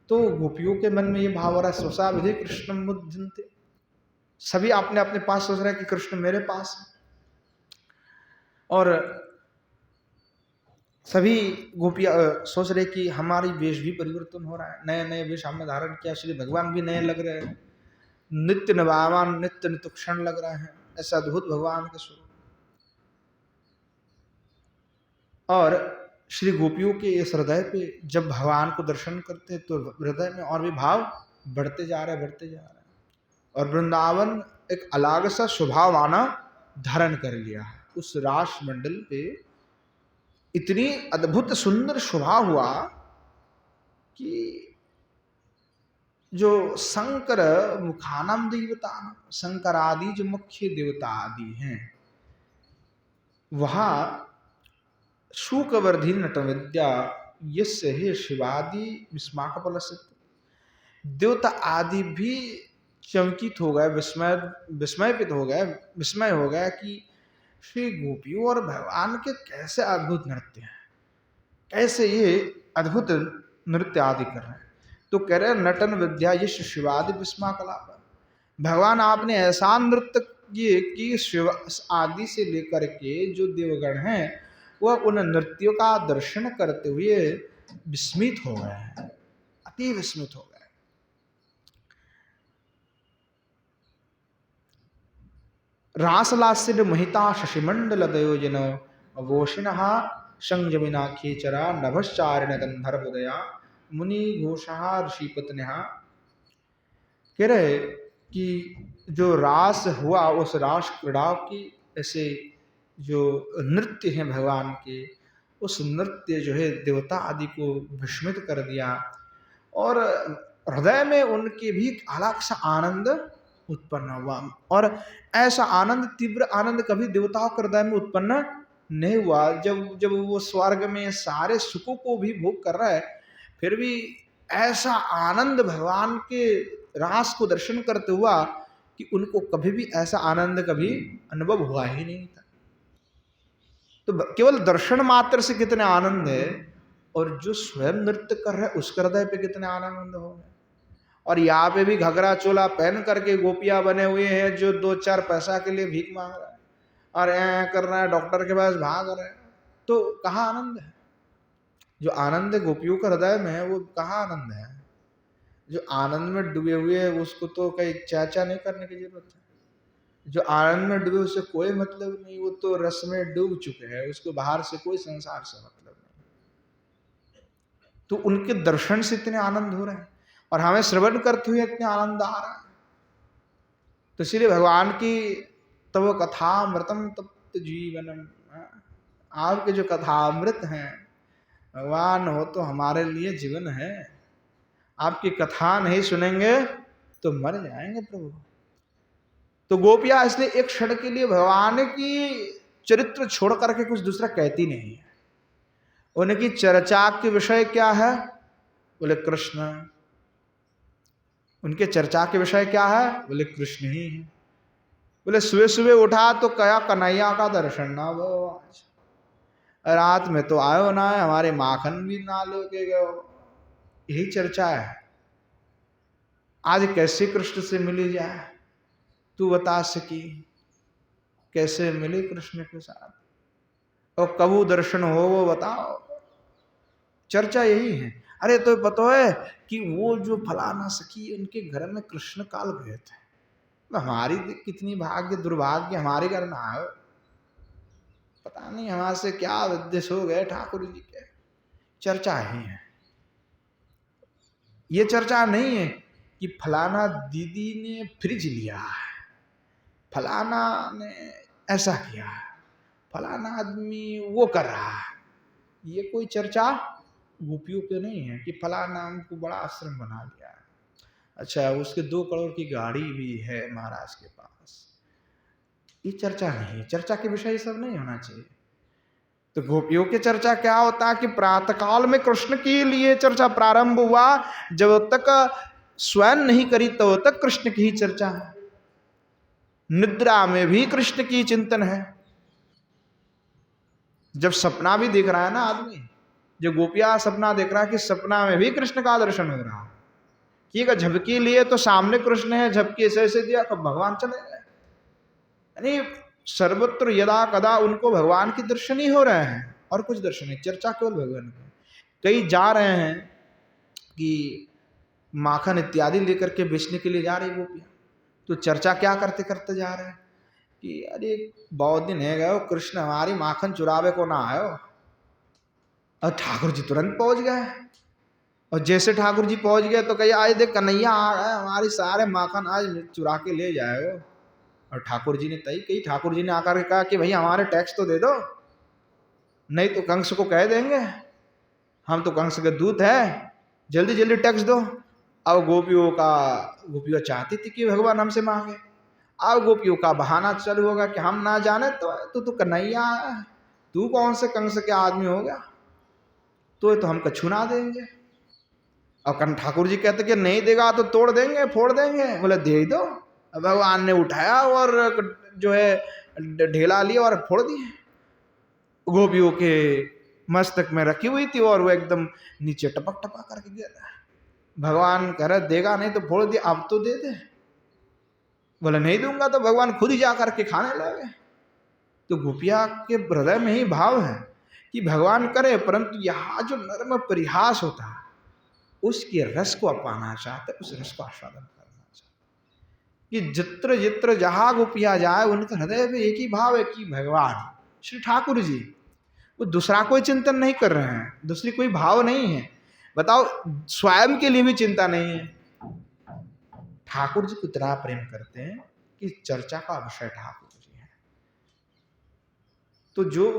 Speaker 1: तो गोपियों के मन में ये भाव हो रहा है, स्वसा विधि कृष्ण मुद्यन्ते, सभी अपने अपने पास सोच रहे हैं कि कृष्ण मेरे पास है। और सभी गोपियां सोच रहे कि हमारी वेश भी परिवर्तन हो रहा है, नए नए वेश हमने धारण किया, श्री भगवान भी नए लग रहे हैं, नित्य नवायमान नित्य नित्य क्षण लग रहे हैं, ऐसा अद्भुत भगवान के स्वरूप। और श्री गोपियों के इस हृदय पे जब भगवान को दर्शन करते तो हृदय में और भी भाव बढ़ते जा रहे बढ़ते जा रहे, और वृंदावन एक अलग सा स्वभावाना धारण कर लिया है। उस रास मंडल पे इतनी अद्भुत सुंदर शोभा हुआ कि जो शंकर मुखानम देवता, शंकर आदि जो मुख्य देवता आदि हैं, वहां शूकवर्धि नट विद्या यस्य हे शिवादि विस्माक पलसित, देवता आदि भी चमकित हो गए, विस्मयपित हो गए, विस्मय हो गया कि श्री गोपियों और भगवान के कैसे अद्भुत नृत्य हैं, कैसे ये अद्भुत नृत्य आदि कर रहे हैं। तो कह रहे नटन विद्या यश शिवादि विस्मा कला, भगवान आपने ऐसा नृत्य किए कि शिव आदि से लेकर के जो देवगण हैं वह उन नृत्यों का दर्शन करते हुए विस्मित हो गए हैं, अति विस्मित हो गए। रासलास्य महिता शशिमंडल दयोजन वोषिण संजमिना खेचरा नभश्चारिण गंधर्वोदया मुनि घोषा ऋषिपत्न्या। कह रहे कि जो रास हुआ उस रास क्रीड़ा की ऐसे जो नृत्य हैं भगवान के, उस नृत्य जो है देवता आदि को विस्मित कर दिया, और हृदय में उनके भी अलग सा आनंद उत्पन्न हुआ। और ऐसा आनंद, तीव्र आनंद कभी देवताओं के हृदय में उत्पन्न नहीं हुआ। जब जब वो स्वर्ग में सारे सुखों को भी भोग कर रहा है, फिर भी ऐसा आनंद भगवान के रास को दर्शन करते हुआ कि उनको कभी भी ऐसा आनंद कभी अनुभव हुआ ही नहीं था। तो केवल दर्शन मात्र से कितने आनंद है, और जो स्वयं नृत्य कर रहे उसके हृदय पे कितने आनंद हो गए। और यहाँ पे भी घगरा चोला पहन करके गोपियां बने हुए हैं जो 2-4 पैसा के लिए भीख मांग रहा है और ऐ कर रहा है, डॉक्टर के पास भाग रहे हैं, तो कहाँ आनंद है? जो आनंद गोपियों के हृदय में है वो कहाँ आनंद है? जो आनंद में डूबे हुए है उसको तो कहीं चाचा नहीं करने की जरूरत है। जो आनंद में डूबे उससे कोई मतलब नहीं, वो तो रस में डूब चुके हैं, उसको बाहर से कोई संसार से मतलब नहीं। तो उनके दर्शन से इतने आनंद हो रहे हैं। और हमें श्रवण करते हुए इतने आनंद आ रहा है। तो इसलिए भगवान की तब कथामृतम तप्त जीवनम, आपके जो कथामृत हैं भगवान, हो तो हमारे लिए जीवन है। आपकी कथा नहीं सुनेंगे तो मर जाएंगे प्रभु। तो गोपियां इसलिए एक क्षण के लिए भगवान की चरित्र छोड़ करके कुछ दूसरा कहती नहीं है। उनकी चर्चा के विषय क्या है? बोले कृष्ण। उनके चर्चा के विषय क्या है? बोले कृष्ण ही है। बोले सुबह सुबह उठा तो कया कन्हैया का दर्शन ना वो, आज रात में तो आयो ना है, हमारे माखन भी ना लेके गए। यही चर्चा है। आज कैसे कृष्ण से मिली जाए, तू बता सकी कैसे मिले कृष्ण के साथ, और कबू दर्शन हो वो बताओ। चर्चा यही है। अरे तो पता है कि वो जो फलाना सखी उनके घर में कृष्ण काल गए थे, हमारी कितनी भाग्य दुर्भाग्य हमारे घर में आयो, पता नहीं हमारे से क्या उद्देश्य हो गए ठाकुर जी के। चर्चा ही है। ये चर्चा नहीं है कि फलाना दीदी ने फ्रिज लिया है, फलाना ने ऐसा किया है, फलाना आदमी वो कर रहा है। ये कोई चर्चा गोपियों पे नहीं है कि फलाना हमको बड़ा आश्रम बना लिया है, अच्छा उसके 2 करोड़ की गाड़ी भी है महाराज के पास। ये चर्चा नहीं है। चर्चा के विषय सब नहीं होना चाहिए। तो गोपियों की चर्चा क्या होता है कि प्रातःकाल में कृष्ण के लिए चर्चा प्रारंभ हुआ, जब तक स्वयं नहीं करी तब तक कृष्ण की ही चर्चा है। निद्रा में भी कृष्ण की चिंतन है। जब सपना भी देख रहा है ना आदमी, जो गोपिया सपना देख रहा है कि सपना में भी कृष्ण का दर्शन हो रहा है, कि अगर झपकी लिए तो सामने कृष्ण है, झपकी ऐसे दिया कब भगवान चले गए। यानी सर्वत्र यदा कदा उनको भगवान के दर्शन ही हो रहे हैं और कुछ दर्शन नहीं। चर्चा केवल भगवान की। कई जा रहे हैं कि माखन इत्यादि लेकर के बेचने के लिए जा रही गोपियां, तो चर्चा क्या करते करते जा रहे हैं कि अरे बहुत दिन है गए कृष्ण हमारी माखन चुरावे को ना आयो। और ठाकुर जी तुरंत पहुंच गए, और जैसे ठाकुर जी पहुंच गए तो कही आज देख कन्हैया आ गए, हमारी सारे माखन आज चुरा के ले जाएगा। और ठाकुर जी ने तय कही, ठाकुर जी ने आकर के कहा कि भैया हमारे टैक्स तो दे दो, नहीं तो कंस को कह देंगे, हम तो कंस के दूत है, जल्दी जल्दी टैक्स दो। अब गोपियों चाहती थी कि भगवान हमसे मांगे। अब गोपियों का बहाना चालू होगा कि हम ना जाने तो कन्हैया है, तू कौन से कंस के आदमी हो गया, तो हम कछु ना देंगे। और कन ठाकुर जी कहते कि नहीं देगा तो तोड़ देंगे फोड़ देंगे। बोले दे दो। भगवान ने उठाया और जो है ढेला लिया और फोड़ दिए। गोपियों के मस्तक में रखी हुई थी और वो एकदम नीचे टपक टपक करके गिरा। भगवान कह रहे देगा नहीं तो फोड़ दिया, अब तो दे दे। बोले नहीं दूंगा, तो भगवान खुद ही जा करके खाने लगे। तो गोपिया के हृदय में ही भाव है कि भगवान करे, परंतु यहाँ जो नर्म परिहास होता है उसके रस को पाना चाहते, उस रस को आस्वादन करना चाहते। कि जित्र जित्र जहां गोपिया जाए उनके हृदय में एक ही भाव है कि भगवान श्री ठाकुर जी, वो दूसरा कोई चिंतन नहीं कर रहे हैं, दूसरी कोई भाव नहीं है। बताओ स्वयं के लिए भी चिंता नहीं है। ठाकुर जी को इतना प्रेम करते हैं कि चर्चा का विषय ठाकुर जी है। तो जो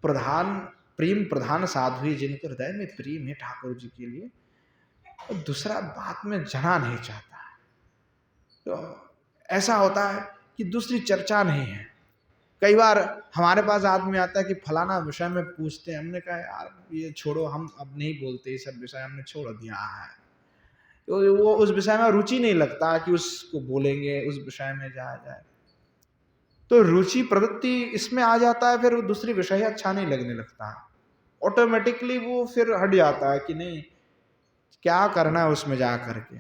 Speaker 1: प्रेम प्रधान साधु जिनके हृदय में प्रेम है ठाकुर जी के लिए, और दूसरा बात में जना नहीं चाहता। तो ऐसा होता है कि दूसरी चर्चा नहीं है। कई बार हमारे पास आदमी आता है कि फलाना विषय में पूछते हैं, हमने कहा यार ये छोड़ो, हम अब नहीं बोलते, ये सब विषय हमने छोड़ दिया है। तो वो उस विषय में रुचि नहीं लगता कि उसको बोलेंगे, उस विषय में जाया जाए। तो रुचि प्रवृत्ति इसमें आ जाता है, फिर वो दूसरी विषय अच्छा नहीं लगने लगता, ऑटोमेटिकली वो फिर हट जाता है कि नहीं क्या करना है उसमें जा करके।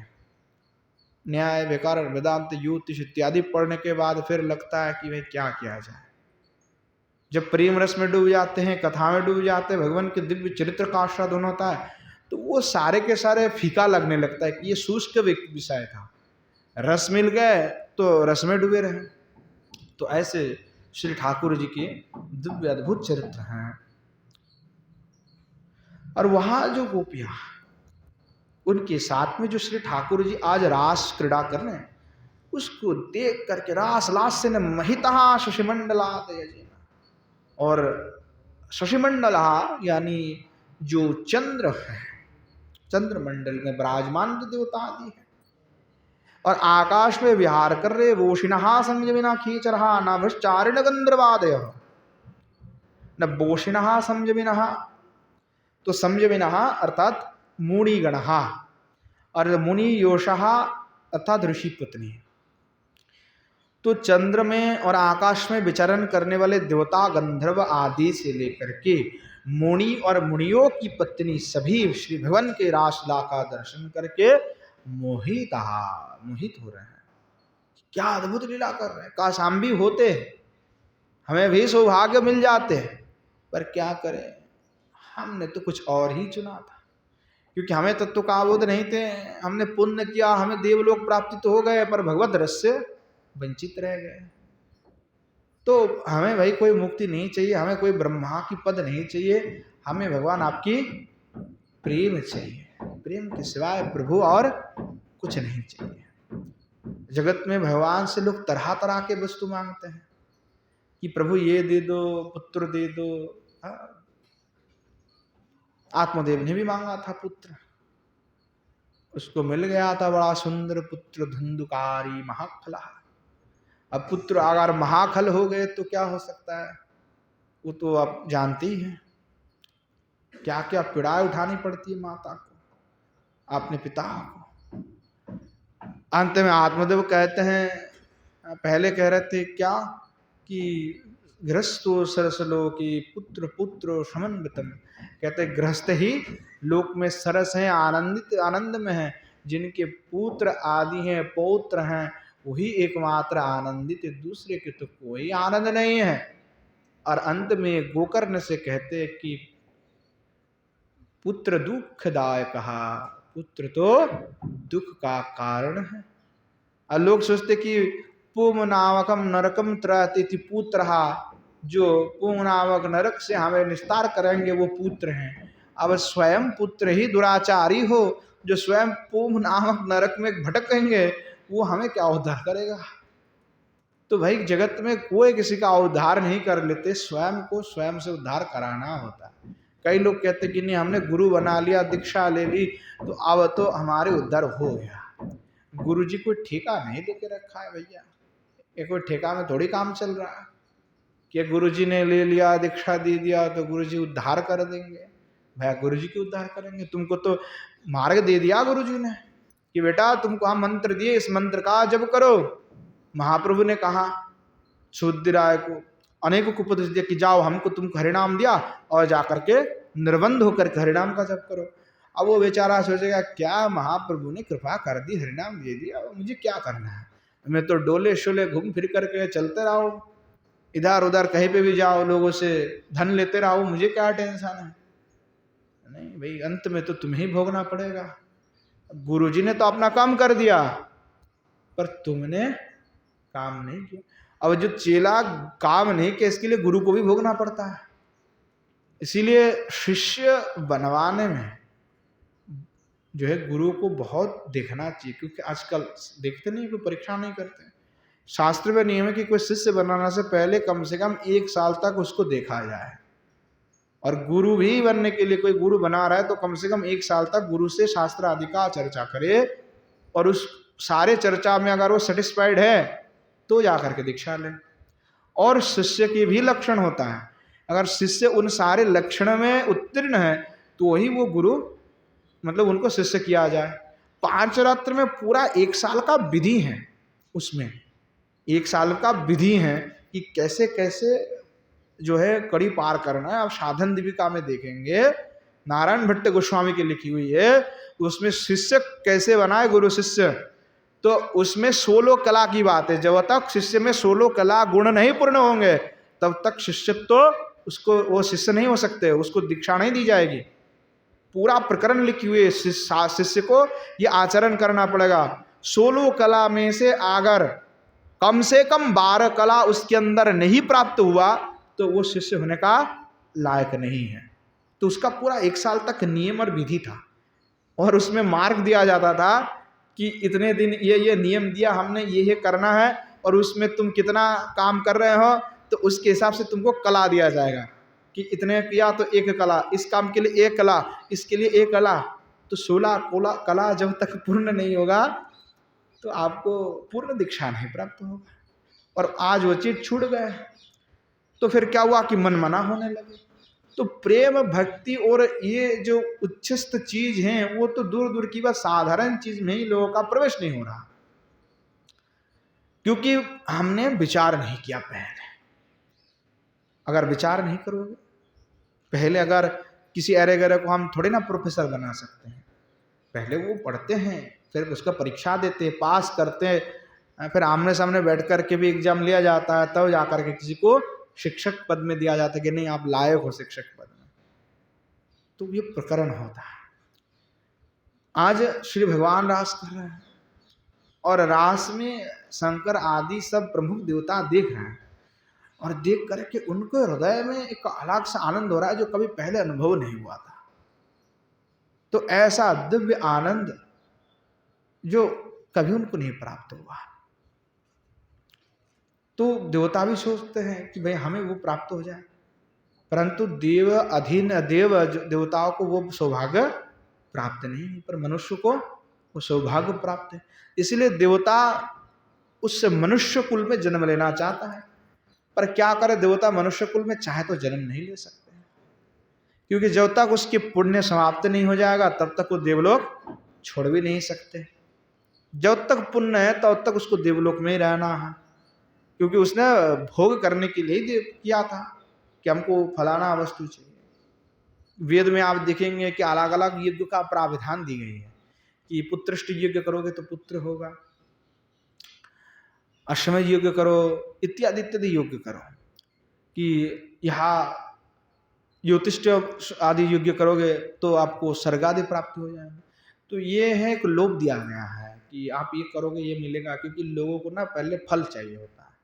Speaker 1: न्याय व्याकरण वेदांत ज्योतिष इत्यादि पढ़ने के बाद फिर लगता है कि भाई क्या किया जाए। जब प्रेम रस में डूब जाते हैं, कथा में डूब जाते हैं, भगवान के दिव्य चरित्र का आस्वादन होता है, तो वो सारे के सारे फीका लगने लगता है कि ये शुष्क विषय था। रस मिल गए तो रस में डूबे रहे। तो ऐसे श्री ठाकुर जी के दिव्य अद्भुत चरित्र हैं। और वहां जो गोपियां उनके साथ में जो श्री ठाकुर जी आज रास क्रीड़ा कर रहे हैं, उसको देख करके रास लास्य ने महिता शशिमंडलादयजेन, और शशिमंडला यानी जो चंद्र है, चंद्रमंडल में विराजमान जो देवता आदि है, और आकाश में विहार कर रहे वोषिणहा संयमिना खींचरहा नाभश्चारिण गंधर्वादय, न बोषिणहा संयमिनहा, तो संयमिनहा अर्थात मुनिगणहा, और मुनि योषहा अर्थात ऋषि पत्नी। तो चंद्र में और आकाश में विचरण करने वाले देवता गंधर्व आदि से लेकर के मुनि और मुनियों की पत्नी सभी श्री भगवान के रासलीला का दर्शन करके मोहित हो रहे हैं। क्या अद्भुत लीला कर रहे हैं, काश हम भी होते, हमें भी सौभाग्य मिल जाते, पर क्या करें, हमने तो कुछ और ही चुना था, क्योंकि हमें तत्व का बोध नहीं थे। हमने पुण्य किया, हमें देवलोक प्राप्ति तो हो गए, पर भगवत रस से वंचित रह गए। तो हमें भाई कोई मुक्ति नहीं चाहिए, हमें कोई ब्रह्मा की पद नहीं चाहिए, हमें भगवान आपकी प्रेम चाहिए। प्रेम के सिवाय प्रभु और कुछ नहीं चाहिए। जगत में भगवान से लोग तरह तरह के वस्तु मांगते हैं कि प्रभु ये दे दो, पुत्र दे दो। आत्मदेव ने भी मांगा था पुत्र, उसको मिल गया था बड़ा सुंदर पुत्र, धुंधुकारी महाखला। अब पुत्र अगर महाखल हो गए तो क्या हो सकता है, वो तो आप जानती हैं, क्या क्या पीड़ाएं उठानी पड़ती है माता को, अपने पिता को। अंत में आत्मदेव कहते हैं, पहले कह रहे थे क्या कि गृहस्थो सरसलो की पुत्र पुत्र समन्वितम, कहते गृहस्थ ही लोक में सरस हैं, आनंदित आनंद में हैं, जिनके पुत्र आदि हैं, पौत्र हैं, वही एकमात्र आनंदित है, दूसरे के तो कोई आनंद नहीं है। और अंत में गोकर्ण से कहते कि पुत्र दुखदायक कहा, पुत्र तो दुख का कारण है। और लोग सोचते कि पुम नामकम नरकम त्रति पुत्र, जो पुम नामक नरक से हमें निस्तार करेंगे वो पुत्र हैं। अब स्वयं पुत्र ही दुराचारी हो, जो स्वयं पुम नामक नरक में भटकेंगे, वो हमें क्या उद्धार करेगा। तो भाई जगत में कोई किसी का उद्धार नहीं कर लेते, स्वयं को स्वयं से उद्धार कराना होता है। कई लोग कहते कि नहीं हमने गुरु बना लिया, दीक्षा ले ली, तो अब तो हमारे उद्धार हो गया। गुरु जी कोई ठेका नहीं लेके रखा है भैया, ये कोई ठेका में थोड़ी काम चल रहा है कि गुरु जी ने ले लिया, दीक्षा दे दिया तो गुरु जी उद्धार कर देंगे। भैया गुरु जी क्यों उद्धार करेंगे, तुमको तो मार्ग दे दिया गुरु जी ने कि बेटा तुमको हम मंत्र दिए, इस मंत्र का जप करो। महाप्रभु ने कहा शुद्धिराय को, अनेकों को उपदेश दिया कि जाओ, हमको तुमको हरिनाम दिया और जाकर के निर्बंध होकर के हरिनाम का जप करो। अब वो बेचारा सोचेगा क्या महाप्रभु ने कृपा कर दी, हरिनाम दे दिया, मुझे क्या करना है, मैं तो डोले शोले घूम फिर करके चलते रहो, इधर उधर कहीं पे भी जाओ, लोगों से धन लेते रहो, मुझे क्या टेंशन है। नहीं भाई, अंत में तो तुम्हें ही भोगना पड़ेगा। गुरुजी ने तो अपना काम कर दिया, पर तुमने काम नहीं किया। अब जो चेला काम नहीं किया, इसके लिए गुरु को भी भोगना पड़ता है। इसीलिए शिष्य बनवाने में जो है गुरु को बहुत देखना चाहिए, क्योंकि आजकल देखते नहीं, कोई परीक्षा नहीं करते। शास्त्र में नियम है कि कोई शिष्य बनाने से पहले कम से कम 1 साल तक उसको देखा जाए, और गुरु भी बनने के लिए कोई गुरु बना रहा है तो कम से कम 1 साल तक गुरु से शास्त्र आदि का चर्चा करे, और उस सारे चर्चा में अगर वो सेटिस्फाइड है तो जाकर के दीक्षा ले। और शिष्य के भी लक्षण होता है, अगर शिष्य उन सारे लक्षण में उत्तीर्ण है तो ही वो गुरु, मतलब उनको शिष्य किया जाए। 5 रात्र में पूरा 1 साल का विधि है, उसमें 1 साल का विधि है कि कैसे कैसे जो है कड़ी पार करना है। आप साधन दीपिका में देखेंगे, नारायण भट्ट गोस्वामी की लिखी हुई है, उसमें शिष्य कैसे बनाए गुरु शिष्य, तो उसमें 16 कला की बात है। जब तक शिष्य में 16 कला गुण नहीं पूर्ण होंगे तब तक शिष्यत्व तो उसको, वो शिष्य नहीं हो सकते, उसको दीक्षा नहीं दी जाएगी। पूरा प्रकरण लिखी हुई है, शिष्य को ये आचरण करना पड़ेगा। 16 कला में से अगर कम से कम 12 कला उसके अंदर नहीं प्राप्त हुआ तो वो शिष्य होने का लायक नहीं है। तो उसका पूरा 1 साल तक नियम और विधि था। और उसमें मार्क दिया जाता था कि इतने दिन ये नियम दिया हमने, ये करना है, और उसमें तुम कितना काम कर रहे हो तो उसके हिसाब से तुमको कला दिया जाएगा कि इतने किया तो एक कला, इस काम के लिए एक कला, इसके लिए एक कला। तो 16 कला जब तक पूर्ण नहीं होगा तो आपको पूर्ण दीक्षा नहीं प्राप्त होगा। और आज वो चीज छूट गए, तो फिर क्या हुआ कि मन मना होने लगे। तो प्रेम भक्ति और ये जो उच्चस्त चीज हैं वो तो दूर दूर की बात, साधारण चीज में ही लोगों का प्रवेश नहीं हो रहा, क्योंकि हमने विचार नहीं किया पहले। अगर विचार नहीं करोगे पहले, अगर किसी अरे गरे को हम थोड़े ना प्रोफेसर बना सकते हैं, पहले वो पढ़ते हैं, फिर उसका परीक्षा देते हैं, पास करते हैं, फिर आमने सामने बैठ कर के भी एग्जाम लिया जाता है, तब जाकर के किसी को शिक्षक पद में दिया जाता है कि नहीं आप लायक हो शिक्षक पद में। तो ये प्रकरण होता है। आज श्री भगवान रास कर रहे हैं और रास में शंकर आदि सब प्रमुख देवता देख रहे हैं, और देख करके उनके हृदय में एक अलग सा आनंद हो रहा है जो कभी पहले अनुभव नहीं हुआ था। तो ऐसा दिव्य आनंद जो कभी उनको नहीं प्राप्त हुआ। तो देवता भी सोचते हैं कि भाई हमें वो प्राप्त हो जाए, परंतु देव अधीन देवताओं को वो सौभाग्य प्राप्त नहीं है, पर मनुष्य को वो सौभाग्य प्राप्त है। इसलिए देवता उस मनुष्य कुल में जन्म लेना चाहता है, पर क्या करे, देवता मनुष्य कुल में चाहे तो जन्म नहीं ले सकते हैं, क्योंकि जब तक उसकी पुण्य समाप्त नहीं हो जाएगा तब तक वो देवलोक छोड़ भी नहीं सकते। जब तक पुण्य है तब तक उसको देवलोक में ही रहना है, क्योंकि उसने भोग करने के लिए किया था कि हमको फलाना वस्तु चाहिए। वेद में आप देखेंगे कि अलग अलग यज्ञ का प्राविधान दी गई है कि पुत्रष्ट यज्ञ करोगे तो पुत्र होगा, अश्वमेध यज्ञ करो, इत्यादि इत्यादि यज्ञ करो, कि यहाँ ज्योतिष्ट आदि यज्ञ करोगे तो आपको स्वर्ग आदि प्राप्त हो जाएगा। तो ये है एक लोभ दिया गया है कि आप ये करोगे ये मिलेगा, क्योंकि लोगों को ना पहले फल चाहिए होता है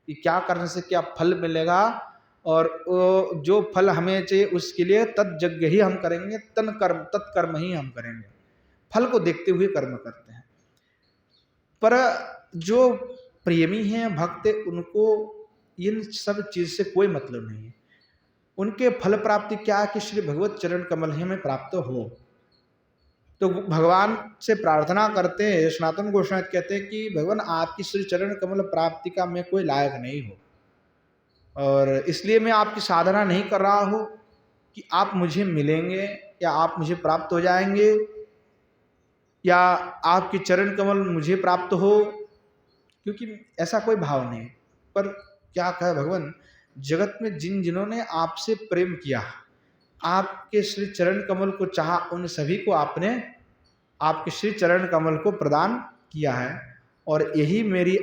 Speaker 1: कि क्या करने से क्या फल मिलेगा, और वो जो फल हमें चाहिए उसके लिए तत्यज्ञ ही हम करेंगे, तत्कर्म ही हम करेंगे, फल को देखते हुए कर्म करते हैं। पर जो प्रेमी हैं भक्त, उनको इन सब चीज से कोई मतलब नहीं है। उनके फल प्राप्ति क्या है कि श्री भगवत चरण कमल ही में प्राप्त हो। तो भगवान से प्रार्थना करते हैं, सनातन गोस्वामी कहते हैं कि भगवान आपकी श्री चरण कमल प्राप्ति का मैं कोई लायक नहीं हूँ, और इसलिए मैं आपकी साधना नहीं कर रहा हूँ कि आप मुझे मिलेंगे या आप मुझे प्राप्त हो जाएंगे या आपकी चरण कमल मुझे प्राप्त हो, क्योंकि ऐसा कोई भाव नहीं। पर क्या कहे भगवान, जगत में जिन्होंने आपसे प्रेम किया, आपके श्री चरण कमल को चाहा, उन सभी को आपने आपके श्री चरण कमल को प्रदान किया है। और यही मेरी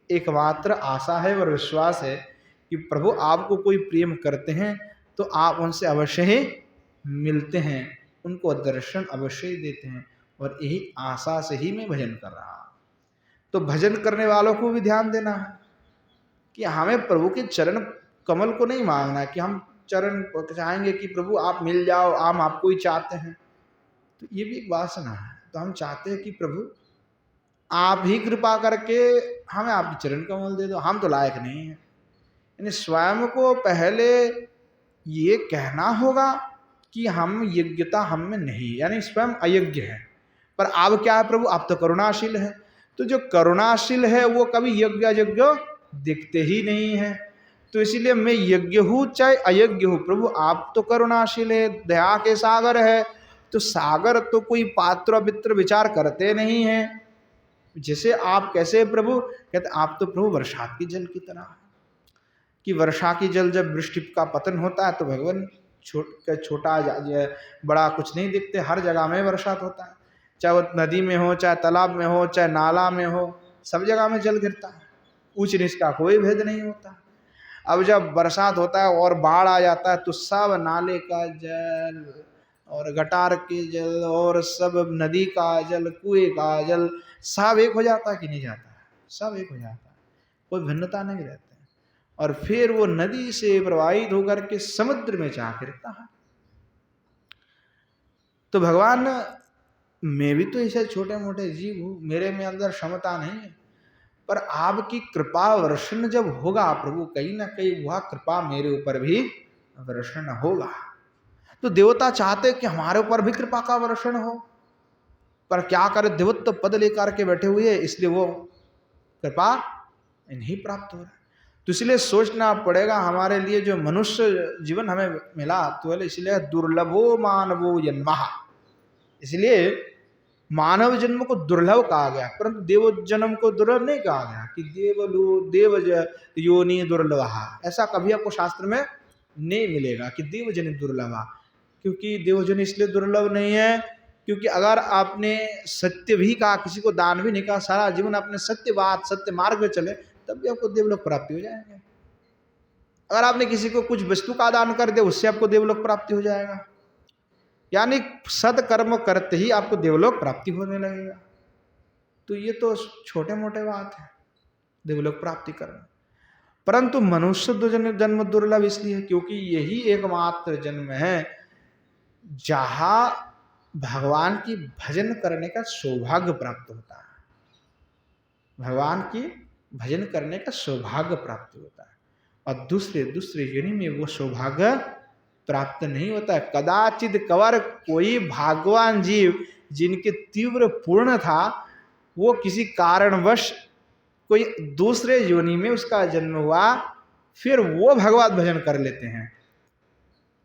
Speaker 1: एकमात्र आशा है और विश्वास है कि प्रभु आपको कोई प्रेम करते हैं तो आप उनसे अवश्य ही मिलते हैं, उनको दर्शन अवश्य ही देते हैं, और यही आशा से ही मैं भजन कर रहा हूँ। तो भजन करने वालों को भी ध्यान देना है कि हमें प्रभु के चरण कमल को नहीं मांगना है कि हम चरण चाहेंगे कि प्रभु आप मिल जाओ, हम आपको ही चाहते हैं, तो ये भी एक वासना है। तो हम चाहते हैं कि प्रभु आप ही कृपा करके हमें आपकी चरण कमल दे दो, हम तो लायक नहीं हैं। यानी स्वयं को पहले ये कहना होगा कि हम योग्यता हम में नहीं, यानी स्वयं अयोग्य है। पर अब क्या है प्रभु, आप तो करुणाशील है, तो जो करुणाशील है वो कभी योग्य अयोग्य दिखते ही नहीं है। तो इसीलिए मैं योग्य हूँ चाहे अयोग्य हूँ, प्रभु आप तो करुणाशील है, दया के सागर है। तो सागर तो कोई पात्र मित्र विचार करते नहीं है। जैसे आप कैसे प्रभु, कहते आप तो प्रभु वर्षात की जल की तरह, कि वर्षा की जल जब वृष्टि का पतन होता है तो भगवान छोटा बड़ा कुछ नहीं दिखते, हर जगह में वर्षात होता है, चाहे वो नदी में हो, चाहे तालाब में हो, चाहे नाला में हो, सब जगह में जल गिरता है, ऊंच नीच का कोई भेद नहीं होता। अब जब बरसात होता है और बाढ़ आ जाता है तो सब नाले का जल और गटार के जल और सब नदी का जल, कुएं का जल, सब एक हो जाता है कि नहीं जाता है, सब एक हो जाता है, कोई भिन्नता नहीं रहती। और फिर वो नदी से प्रवाहित होकर के समुद्र में जा गिरता है। तो भगवान मैं भी तो ऐसे छोटे मोटे जीव हूँ, मेरे में अंदर क्षमता नहीं है, पर आपकी कृपा वर्षण जब होगा प्रभु, कहीं ना कहीं वह कृपा मेरे ऊपर भी वर्षण होगा। तो देवता चाहते कि हमारे ऊपर भी कृपा का वर्षण हो, पर क्या करे, देवत्व पद लेकर के बैठे हुए, इसलिए वो कृपा नहीं प्राप्त हो रहा। तो इसलिए सोचना पड़ेगा हमारे लिए, जो मनुष्य जीवन हमें मिला तो इसलिए दुर्लभो मानवो जन्म, इसलिए मानव जन्म को दुर्लभ कहा गया, परंतु देव जन्म को दुर्लभ नहीं कहा गया कि देव योनि दुर्लभ, ऐसा कभी आपको शास्त्र में नहीं मिलेगा कि देवजन दुर्लभ। क्योंकि देवजन इसलिए दुर्लभ नहीं है क्योंकि अगर आपने सत्य भी कहा, किसी को दान भी नहीं कहा, सारा जीवन आपने सत्य बात सत्य मार्ग में चले, तब भी आपको देवलोक प्राप्ति हो जाएंगे। अगर आपने किसी को कुछ वस्तु का दान कर दे, उससे आपको देवलोक प्राप्ति हो जाएगा। यानी सदकर्म करते ही आपको देवलोक प्राप्ति होने लगेगा। तो ये तो छोटे मोटे बात है देवलोक प्राप्ति करना, परंतु मनुष्य जन्म दुर्लभ इसलिए क्योंकि यही एकमात्र जन्म है जहां भगवान की भजन करने का सौभाग्य प्राप्त होता है, भगवान की भजन करने का सौभाग्य प्राप्त होता है, और दूसरे दूसरे योनि में वो सौभाग्य प्राप्त नहीं होता है। कदाचित कवर कोई भाग्यवान जीव जिनके तीव्र पूर्ण था, वो किसी कारणवश कोई दूसरे योनि में उसका जन्म हुआ, फिर वो भगवत भजन कर लेते हैं।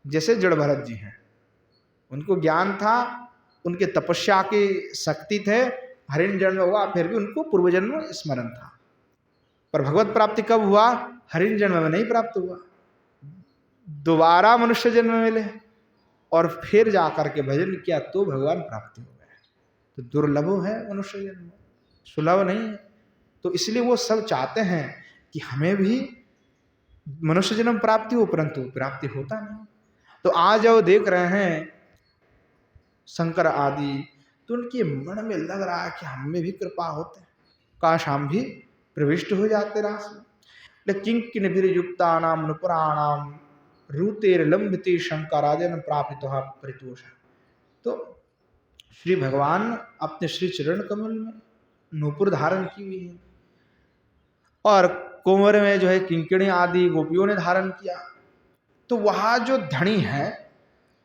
Speaker 1: जैसे जड़ भरत जी हैं, उनको ज्ञान था, उनके तपस्या की शक्ति थे, हरिण जन्म हुआ, फिर भी उनको पूर्व जन्म स्मरण था, पर भगवत प्राप्ति कब हुआ? हरिण जन्म में नहीं प्राप्त हुआ, दोबारा मनुष्य जन्म मिले और फिर जाकर के भजन किया तो भगवान प्राप्ति हो गए। तो दुर्लभ है मनुष्य जन्म, सुलभ नहीं है। तो इसलिए वो सब चाहते हैं कि हमें भी मनुष्य जन्म प्राप्ति हो, परंतु प्राप्ति होता नहीं। तो आज वो देख रहे हैं शंकर आदि, तो उनके मन में लग रहा है कि हमें भी कृपा होते, काश हम भी प्रविष्ट हो जाते रास में। लेकिन किन्भिर युक्ता नाम नुपुराणाम रूतेर लंबिते शंकराजन प्रापित परितोष। तो श्री भगवान अपने श्री चरण कमल में नूपुर धारण की हुई है, और कुंवर में जो है किंकिणी आदि गोपियों ने धारण किया। तो वहाँ जो धनी है,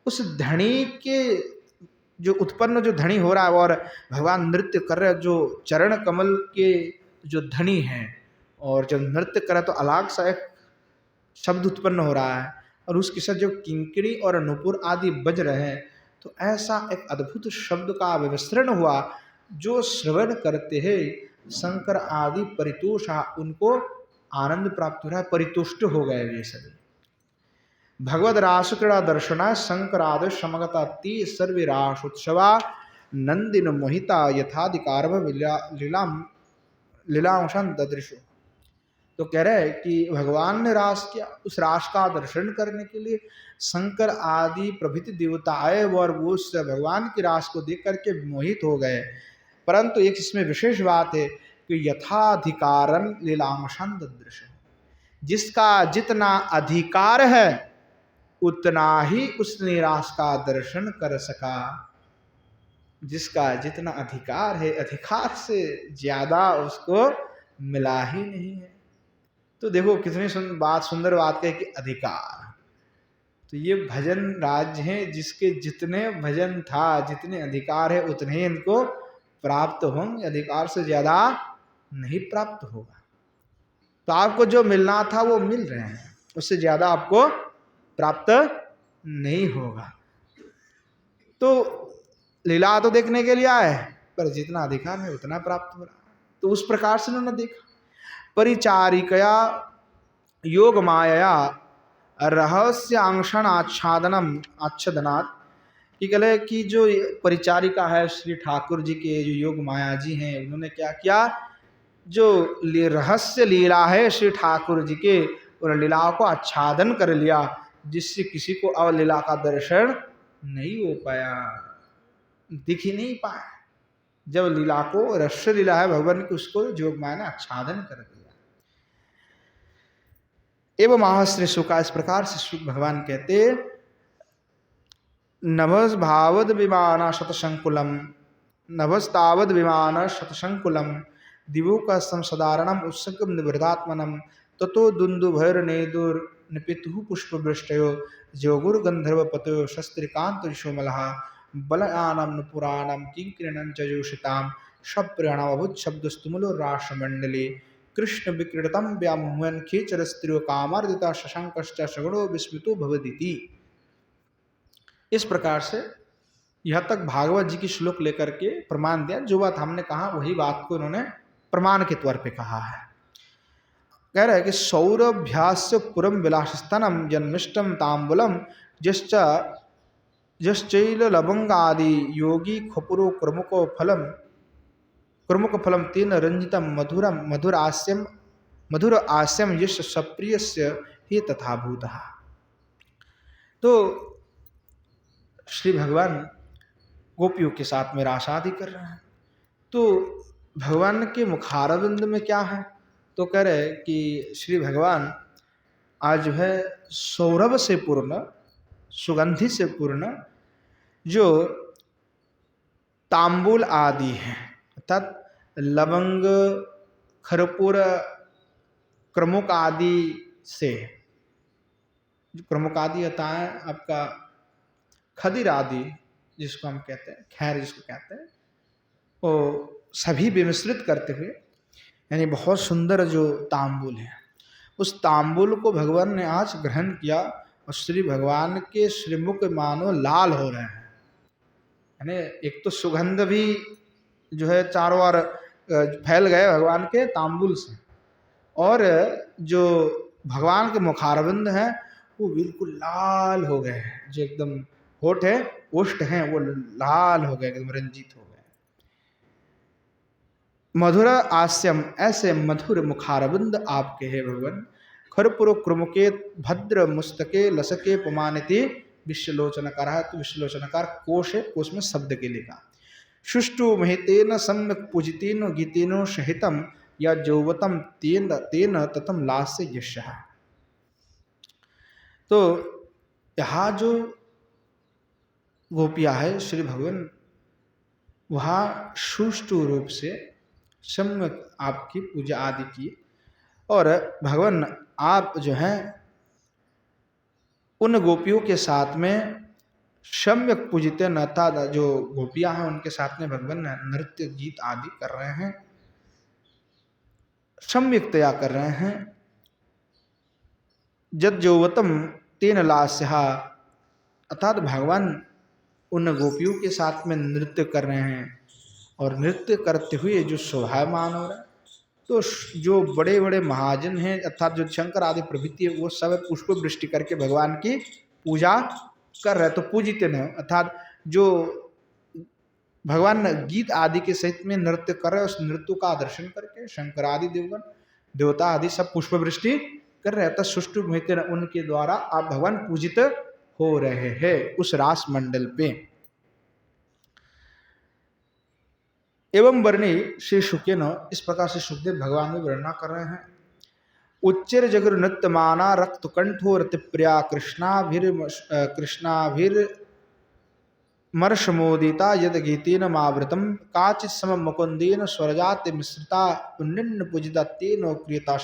Speaker 1: उस धनी के जो उत्पन्न जो धनी हो रहा है, और भगवान नृत्य कर रहे, जो चरण कमल के जो धनी हैं, और जब नृत्य करे तो अलग सा एक शब्द उत्पन्न हो रहा है, और उसके साथ जो किंकिणी और नुपुर आदि बज रहे हैं, तो ऐसा एक अद्भुत शब्द का विस्तरण हुआ, जो श्रवण करते हैं शंकर आदि परितोषा, उनको आनंद प्राप्त हो रहा है, परितुष्ट हो गए वे सभी। भगवद रास क्रीड़ा दर्शना शंकराद समगता ती सर्वे रास उत्सवा नंदिन मोहिता यथाधिकार लीलांशन ददृशो। तो कह रहे हैं कि भगवान ने रास किया, उस रास का दर्शन करने के लिए शंकर आदि प्रभृति देवता आए, और वो उस भगवान की रास को देख करके मोहित हो गए। परंतु एक इसमें विशेष बात है कि यथाधिकारन लीलांशन ददृशो, जिसका जितना अधिकार है उतना ही उस निराश का दर्शन कर सका। जिसका जितना अधिकार है, अधिकार से ज्यादा उसको मिला ही नहीं है। तो देखो कितनी सुंदर बात है कि अधिकार, तो ये भजन राज्य है जिसके जितने भजन था, जितने अधिकार है, उतने ही इनको प्राप्त होंगे, अधिकार से ज्यादा नहीं प्राप्त होगा। तो आपको जो मिलना था वो मिल रहे हैं, उससे ज्यादा आपको प्राप्त नहीं होगा। तो लीला तो देखने के लिए आए, पर जितना अधिकार है उतना प्राप्त हो रहा है। तो उस प्रकार से उन्होंने देखा। परिचारिकया योग माया रहस्यांशन आच्छादनात्, कि कहले कि जो परिचारिका है श्री ठाकुर जी के, जो योग माया जी हैं, उन्होंने क्या किया, जो रहस्य लीला है श्री ठाकुर जी के, उन लीलाओं को आच्छादन कर लिया, जिससे किसी को अब लीला का दर्शन नहीं हो पाया, दिख ही नहीं पाया। जब लीला को, रहस्य लीला है भगवान की, उसको योग माया ने आच्छादन कर दिया। एवं महाश्री सुका, इस प्रकार से सुख भगवान कहते, नभस भावद विमाना शतशंकुलम नभस्तावद विमान शतशंकुलम दिवोकसम सदारणम उत्सकम निवृदात्मनम ततो दुंदुभैर्नेदुर निपितु पुष्पवृष्टयो जोगुर्गंधर्व पतयो शस्त्रिकांत विशोमलः बलयानम पुराणम किंकिरणं च जोषिताम शप्रियणवभुत शब्दस्तुमुलो राष्ट्रमंडले कृष्ण विक्रीडतम व्यामुहन खेचरस्त्रियो कामार्दिता शशांकश्च सगुणो विस्मितो भवदिति। इस प्रकार से यह तक भागवत जी की श्लोक लेकर के प्रमाण दिया। जो बात हमने कहा वही बात को उन्होंने प्रमाण के तौर पे कहा है। कह रहे हैं कि सौरभ्यास्य पुरम विलासस्तनम जन्मिष्टम तांबुलम जश्चैल लवंगादि योगी खपुरो क्रमुक फलम तेन रंजितम मधुर आस्यम यश सप्रियस्य ही तथा भूतः। तो श्री भगवान गोपियों के साथ में राशादी कर रहे हैं। तो भगवान के मुखारविंद में क्या है? तो कह रहे कि श्री भगवान आज जो है सौरभ से पूर्ण, सुगंधि से पूर्ण जो तांबूल आदि हैं, अर्थात लवंग, खरपूर, क्रमुक आदि से, जो क्रमुक आदि होता है आपका खदिर आदि जिसको हम कहते हैं, खैर जिसको कहते हैं, वो सभी विमिश्रित करते हुए, यानी बहुत सुंदर जो तांबूल है, उस तांबूल को भगवान ने आज ग्रहण किया और श्री भगवान के श्रीमुख मानो लाल हो रहे हैं। यानी एक तो सुगंध भी जो है चारों ओर फैल गए भगवान के तांबूल से, और जो भगवान के मुखारविंद हैं वो बिल्कुल लाल हो गए हैं। जो एकदम होठ है, ओष्ठ हैं, वो लाल हो गए, एकदम रंजित हो गए। मधुर आस्यम, ऐसे मधुर मुखारविंद आपके हैं भगवान। खरपुर क्रमुके भद्र मुस्तके लसके पमानिति विश्वलोचनकार है। तो विश्वलोचनकार कोश है, कोश में शब्द के लिए कहा। सुष्टु महितेन सम्यक पूजितेन गीतेनो सहितम या जौवतम तेन तेन ततम लास्य यशः। तो यहाँ जो गोपिया है श्री भगवान, वहाँ सुष्टु रूप से सम्यक आपकी पूजा आदि की, और भगवान आप जो हैं उन गोपियों के साथ में सम्यक पूजित नता, जो गोपियां हैं उनके साथ में भगवान नृत्य गीत आदि कर रहे हैं, सम्यकतया कर रहे हैं। जद जौवतम तेन लास्यहा, अर्थात भगवान उन गोपियों के साथ में नृत्य कर रहे हैं, और नृत्य करते हुए जो शोभायमान हो रहा है। तो जो बड़े बड़े महाजन हैं, अर्थात जो शंकर आदि प्रभृति है, वो सब पुष्प वृष्टि करके भगवान की पूजा कर रहे हैं। तो पूजित नहीं, अर्थात जो भगवान गीत आदि के सहित में नृत्य कर रहे हैं, उस नृत्य का दर्शन करके शंकर आदि देवगण देवता आदि सब पुष्प वृष्टि कर रहे हैं। तब सुष्टु महित उनके द्वारा आप भगवान पूजित हो रहे हैं उस रास मंडल पे। एवं वर्णी श्री शुकेन, इस प्रकार से सुखदेव भगवान में वर्णना कर रहे हैं। उच्चर जगर नृत्यमाना रक्त कंठो रतिप्रिया कृष्णाभिर मर्षमोदिता यद गीतेन मावृतम काचित् सम मुकुंदेन स्वरजाति मिश्रिता पुण्यन्न पूजिता तेनो क्रियता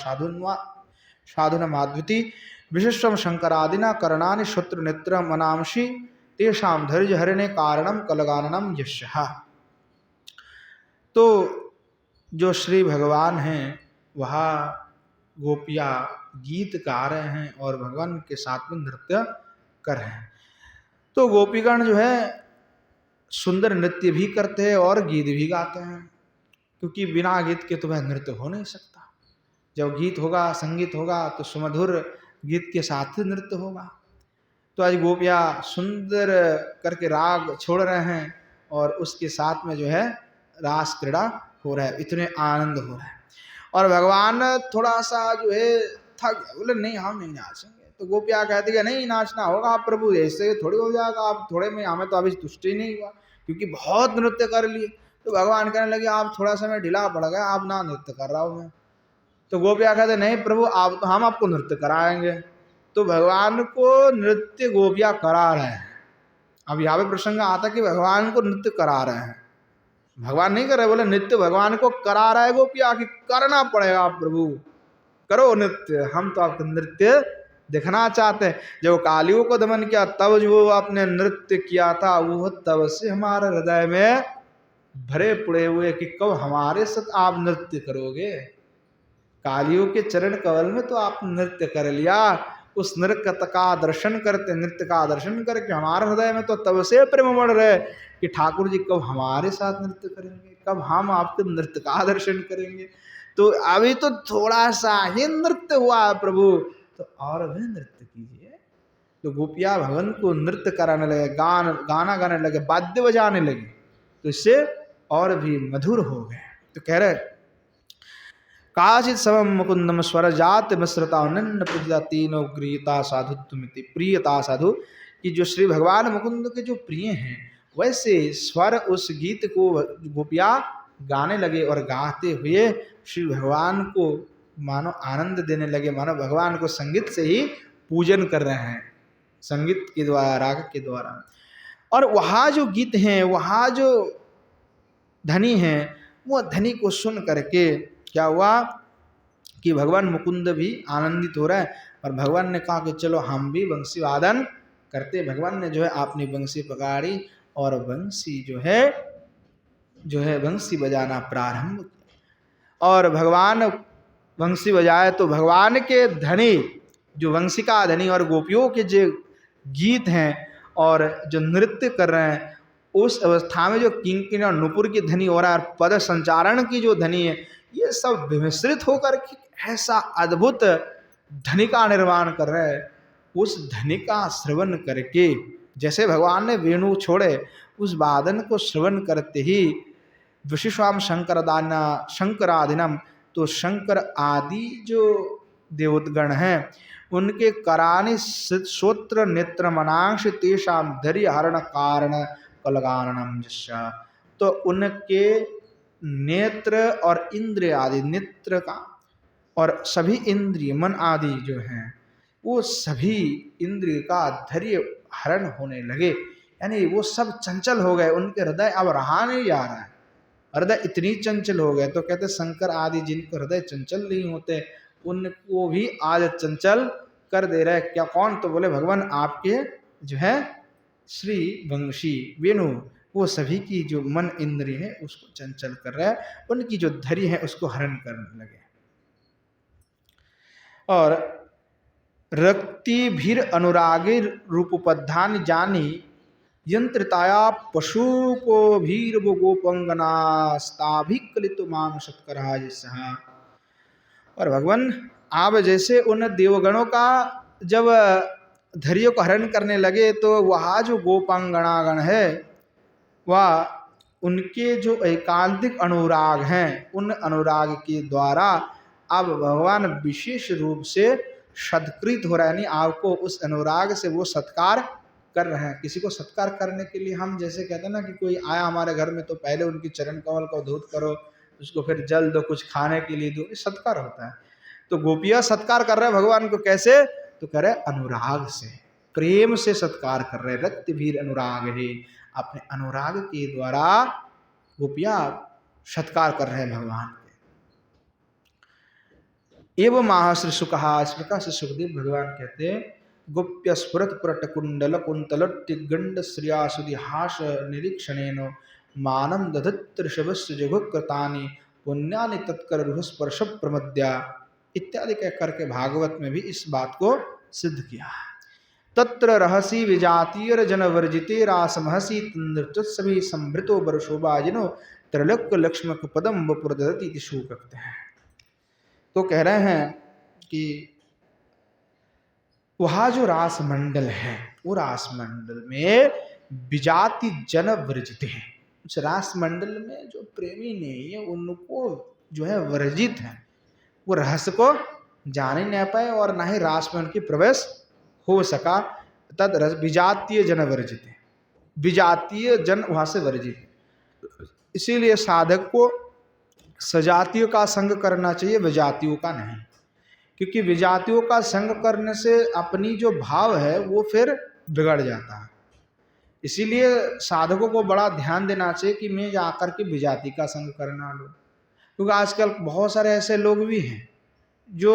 Speaker 1: साधुनमाद्विति विशिष्टम शंकरादिना करणानि श्रोत्र नेत्र मनांसि तेषां धैर्य हरणे कारणम कलगाननम यशः। तो जो श्री भगवान हैं वहाँ गोपियाँ गीत गा रहे हैं और भगवान के साथ में नृत्य कर रहे हैं। तो गोपीगण जो है सुंदर नृत्य भी करते हैं और गीत भी गाते हैं, क्योंकि बिना गीत के तो वह नृत्य हो नहीं सकता। जब गीत होगा, संगीत होगा, तो सुमधुर गीत के साथ ही नृत्य होगा। तो आज गोपियाँ सुंदर करके राग छोड़ रहे हैं और उसके साथ में जो है रास क्रीड़ा हो रहा है, इतने आनंद हो रहा है। और भगवान थोड़ा सा जो है थक, बोले नहीं हम नहीं नाचेंगे। तो गोपियाँ कहती है नहीं नाचना होगा आप प्रभु, ऐसे थोड़ी हो जाएगा, आप थोड़े में हमें तो अभी तुष्टि नहीं हुआ, क्योंकि बहुत नृत्य कर लिए। तो भगवान कहने लगे आप थोड़ा समय ढीला पड़ गया, आप ना नृत्य कर रहा हूँ मैं। तो गोपियाँ कहते नहीं प्रभु आप तो, हम आपको नृत्य कराएंगे। तो भगवान को नृत्य गोपियाँ करा रहे हैं। अब यहाँ पे प्रसंग आता कि भगवान को नृत्य करा रहे हैं। भगवान नहीं कर रहे, बोले नृत्य भगवान को करा रहा है गोपिया कि करना पड़ेगा प्रभु, करो नृत्य, हम तो आपका नृत्य देखना चाहते हैं। जब कालियों को दमन किया तब जो आपने नृत्य किया था, वो तब से हमारे हृदय में भरे पड़े हुए कि कब हमारे साथ आप नृत्य करोगे। कालियों के चरण कमल में तो आप नृत्य कर लिया, उस नृत्य का दर्शन करते, नृत्य का दर्शन करके हमारे हृदय में तो तब से प्रेम बढ़ रहे कि ठाकुर जी कब हमारे साथ नृत्य करेंगे, कब हम आपके नृत्य का दर्शन करेंगे। तो अभी तो थोड़ा सा ही नृत्य हुआ है प्रभु, तो और भी नृत्य कीजिए। तो गोपिया भगवान को नृत्य कराने लगे, गाना गाने लगे, वाद्य बजाने लगे, तो इससे और भी मधुर हो गए। तो कह रहे काचित समम मुकुंदम स्वर जात मिश्रता नन्न पूजिता तीनों गृहता साधुत्वमिति। प्रियता साधु कि जो श्री भगवान मुकुंद के जो प्रिय हैं, वैसे स्वर उस गीत को गोपिया गाने लगे और गाते हुए श्री भगवान को मानो आनंद देने लगे, मानो भगवान को संगीत से ही पूजन कर रहे हैं, संगीत के द्वारा, राग के द्वारा। और वहाँ जो गीत हैं, वहाँ जो धनी हैं, वो धनी को सुन करके क्या हुआ कि भगवान मुकुंद भी आनंदित हो रहा है। और भगवान ने कहा कि चलो हम भी बंसी वादन करते। भगवान ने जो है अपनी बंसी पकड़ी और बंसी जो है बंसी बजाना प्रारंभ किया। और भगवान बंसी बजाए तो भगवान के धनी जो वंशिका धनी और गोपियों के जो गीत हैं और जो नृत्य कर रहे हैं, उस अवस्था में जो किंकिणी और नुपुर की ध्वनि हो रहा है, पद संचारण की जो ध्वनि है, ये सब विमिश्रित होकर के ऐसा अद्भुत ध्वनि का निर्माण कर रहे हैं। उस ध्वनि का श्रवण करके जैसे भगवान ने वेणु छोड़े, उस वादन को श्रवण करते ही विशिष्वाम शंकरादिनम, तो शंकर आदि जो देवतगण हैं उनके करानि श्रोत्र नेत्र मनांश तेषाम धैर्य हरण कारण कलगाननम जस्या, तो उनके नेत्र और इंद्रिय आदि, नेत्र का और सभी इंद्रिय मन आदि जो हैं वो सभी इंद्रिय का धैर्य हरण होने लगे, यानी वो सब चंचल हो गए, उनके हृदय अब रहा नहीं जा रहा है, हृदय इतनी चंचल हो गए। तो कहते शंकर आदि जिनको हृदय चंचल नहीं होते उनको भी आज चंचल कर दे रहे। क्या कौन? तो बोले भगवान आपके जो है श्री वंशी वेणु, वो सभी की जो मन इंद्रिय है उसको चंचल कर रहा है, उनकी जो धैर्य है उसको हरण करने लगे। और रक्ति भीर अनुरागी रूपोपधान जानी यंत्रिताया पशु को भीर वो गोपंगनास्ताभिकलित मानुषत्कराज सहा। और भगवान आप जैसे उन देवगणों का जब धैर्य को हरण करने लगे, तो वहाँ जो गोपांगनागण है वह उनके जो एकांतिक अनुराग हैं, उन अनुराग के द्वारा अब भगवान विशेष रूप से सत्कृत हो रहा है, यानी आपको उस अनुराग से वो सत्कार कर रहे हैं। किसी को सत्कार करने के लिए हम जैसे कहते हैं ना कि कोई आया हमारे घर में तो पहले उनकी चरण कमल को धौत करो, उसको फिर जल दो, कुछ खाने के लिए दो, ये सत्कार होता है। तो गोपियाँ सत्कार कर रहे हैं भगवान को, कैसे? तो कह रहे अनुराग से, प्रेम से सत्कार कर रहे। रक्त भीर अनुराग है, अपने अनुराग के द्वारा गोपियाँ सत्कार कर रहे हैं भगवान के। एवं महाश्री सुकहा, इस प्रकार से सुखदेव भगवान कहते हैं गोप्य स्फुरत पुरट कुंडल कुंतलोत्तिगंड श्रियासुदि हास निरीक्षणेन मानम दधत्रिशवस्य जघुकृतानि पुण्यानि तत्कर रुहस्पर्श प्रमद्या इत्यादि कह करके भागवत में भी इस बात को सिद्ध किया है। तत्र रहसी विजातीय जन वर्जिते रासमहसी तंद्रतुत्सभी संभृतो बरशोभाजिनो त्रैलोक्य लक्ष्मक पदम वपुरदति शू कहते हैं। तो कह रहे हैं कि वहाँ जो रास मंडल है, वो रास मंडल में विजाति जन वर्जित है। उस रास मंडल में जो प्रेमी नहीं है उनको जो है वर्जित है, वो रहस्य को जान ही नहीं पाए और ना ही रास में उनकी प्रवेश हो सका। तद विजातीय जन वर्जित है, विजातीय जन वहाँ से वर्जित है। इसीलिए साधक को सजातियों का संग करना चाहिए, विजातियों का नहीं, क्योंकि विजातियों का संग करने से अपनी जो भाव है वो फिर बिगड़ जाता है। इसीलिए साधकों को बड़ा ध्यान देना चाहिए कि मैं जाकर के विजाति का संग करना लूँ, क्योंकि आजकल बहुत सारे ऐसे लोग भी हैं जो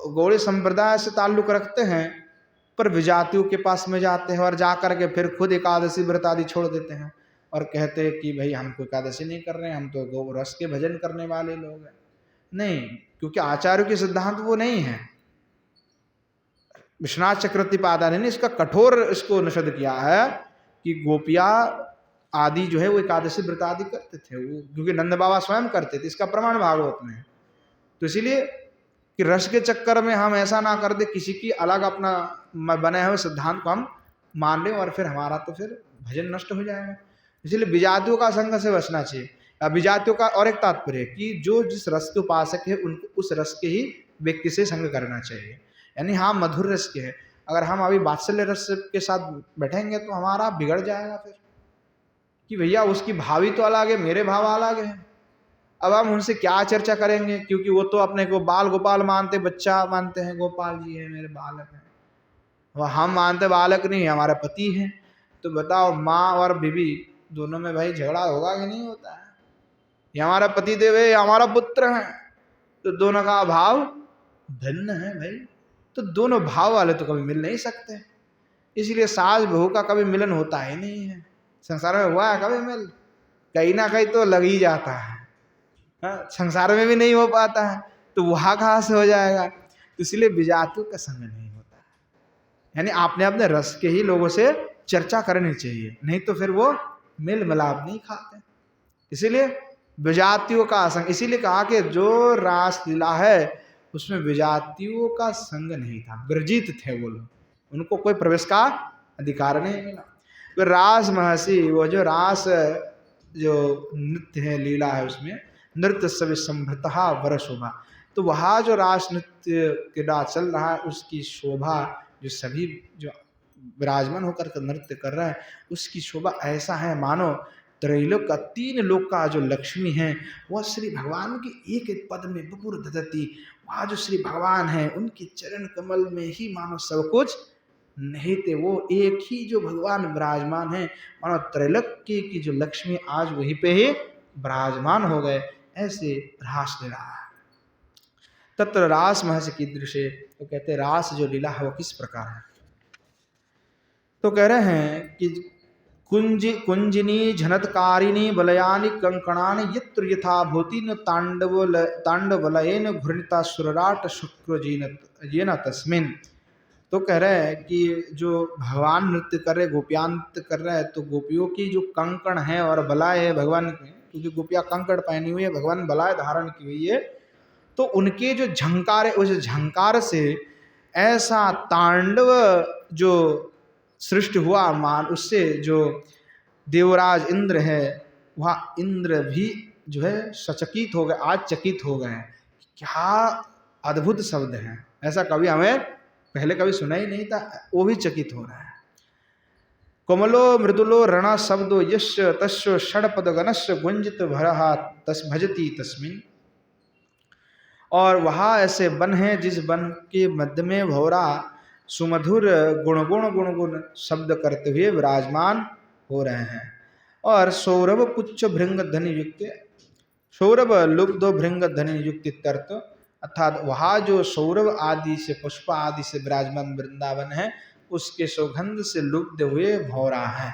Speaker 1: गौड़ी संप्रदाय से ताल्लुक रखते हैं पर विजातियों के पास में जाते हैं और जा करके फिर खुद एकादशी व्रत आदि छोड़ देते हैं और कहते हैं कि भाई हमको एकादशी नहीं कर रहे हैं, हम तो गौ रस के भजन करने वाले लोग हैं। नहीं, क्योंकि आचार्यों के सिद्धांत वो नहीं है। विश्वनाथ चक्रवर्ती पादानी ने इसका कठोर इसको निषेध किया है कि गोपिया आदि जो है वो एकादशी व्रत आदि करते थे, वो क्योंकि नंद बाबा स्वयं करते थे, इसका प्रमाण भागवत में है। तो इसीलिए कि रस के चक्कर में हम ऐसा ना कर दे, किसी की अलग अपना बने हुए सिद्धांत को हम मान लें और फिर हमारा तो फिर भजन नष्ट हो जाएगा। इसलिए विजातियों का संग से बचना चाहिए। अब विजातियों का और एक तात्पर्य है कि जो जिस रस के उपासक है उनको उस रस के ही व्यक्ति से संग करना चाहिए। यानी हाँ मधुर रस के है, अगर हम अभी वात्सल्य रस के साथ बैठेंगे तो हमारा बिगड़ जाएगा फिर कि भैया उसकी भावी तो अलग है, मेरे भाव अलग है। अब हम उनसे क्या चर्चा करेंगे, क्योंकि वो तो अपने को बाल गोपाल मानते, बच्चा मानते हैं, गोपाल जी है मेरे बालक हैं। वह हम मानते बालक नहीं है, हमारा पति है। तो बताओ माँ और बीवी दोनों में भाई झगड़ा होगा कि नहीं होता है? ये हमारा पति देव है, हमारा पुत्र है, तो दोनों का भाव भिन्न है भाई। तो दोनों भाव वाले तो कभी मिल नहीं सकते। इसलिए सास बहू का कभी मिलन होता ही नहीं है। संसार में हुआ है कभी मिल? कहीं ना कहीं तो लग ही जाता है। संसार में भी नहीं हो पाता है तो वहां कहाँ से हो जाएगा? तो इसलिए विजातियों का संग नहीं होता है। यानी आपने अपने रस के ही लोगों से चर्चा करनी चाहिए, नहीं तो फिर वो मिल मिलाप नहीं खाते। इसीलिए विजातियों का संग, इसीलिए कहा कि जो रास लीला है उसमें विजातियों का संग नहीं था, वर्जित थे वो लोग, उनको कोई प्रवेश का अधिकार नहीं मिला। तो रास महर्षि वो जो रास जो नृत्य है लीला है उसमें नृत्य सभी संभृतहा वर शोभा, तो वहाँ जो रास नृत्य क्रीड़ा चल रहा है उसकी शोभा, जो सभी जो विराजमान होकर के नृत्य कर रहा है उसकी शोभा ऐसा है मानो त्रैलोक का, तीन लोक का जो लक्ष्मी है वह श्री भगवान के एक एक पद में बपुर दधती। वहाँ जो श्री भगवान है उनके चरण कमल में ही मानो सब कुछ निहित है। वो एक ही जो भगवान विराजमान है, मानो त्रैलोक्य की जो लक्ष्मी आज वहीं पे ही विराजमान हो गए, ऐसे रास लीला है। तत्र रास महर्षि की दृश्य, तो कहते हैं रास जो लीला है वो किस प्रकार है? तो कह रहे हैं कि कुंजिनी झनत्कारिणी बलयानि कंकणानि यत्र यथा भूतिन तांडवलयेन घूर्णिता सुरराट शुक्रजीन तस्मिन। तो कह रहे हैं कि जो भगवान नृत्य कर रहे, गोपियां नृत्य कर रहे हैं, तो गोपियों की जो कंकण है और बलाय है भगवान के, क्योंकि गोपियां कंकण पहनी हुई है, भगवान बलाय धारण की हुई है, तो उनके जो झंकार है उस झंकार से ऐसा तांडव जो सृष्टि हुआ मान, उससे जो देवराज इंद्र है वह इंद्र भी जो है सचकित हो गए, आज चकित हो गए। क्या अद्भुत शब्द है, ऐसा कभी हमें पहले कभी सुना ही नहीं था, वो भी चकित हो रहा है। कोमलो मृदुलो रण शब्दो यश तस्व षडपद गणस्य गुंजित भरहा तस भजती तस्मिन। और वहाँ ऐसे वन है जिस वन के मध्य में भौरा सुमधुर गुण शब्द करते हुए विराजमान हो रहे हैं। और सौरभ पुच्छ भृंग धनि युक्त, सौरभ लुब्ध भृंग धनि युक्त तर्त, अर्थात वहाँ जो सौरभ आदि से पुष्प आदि से विराजमान वृंदावन है उसके सौगंध से लुब्ध हुए भौरा है।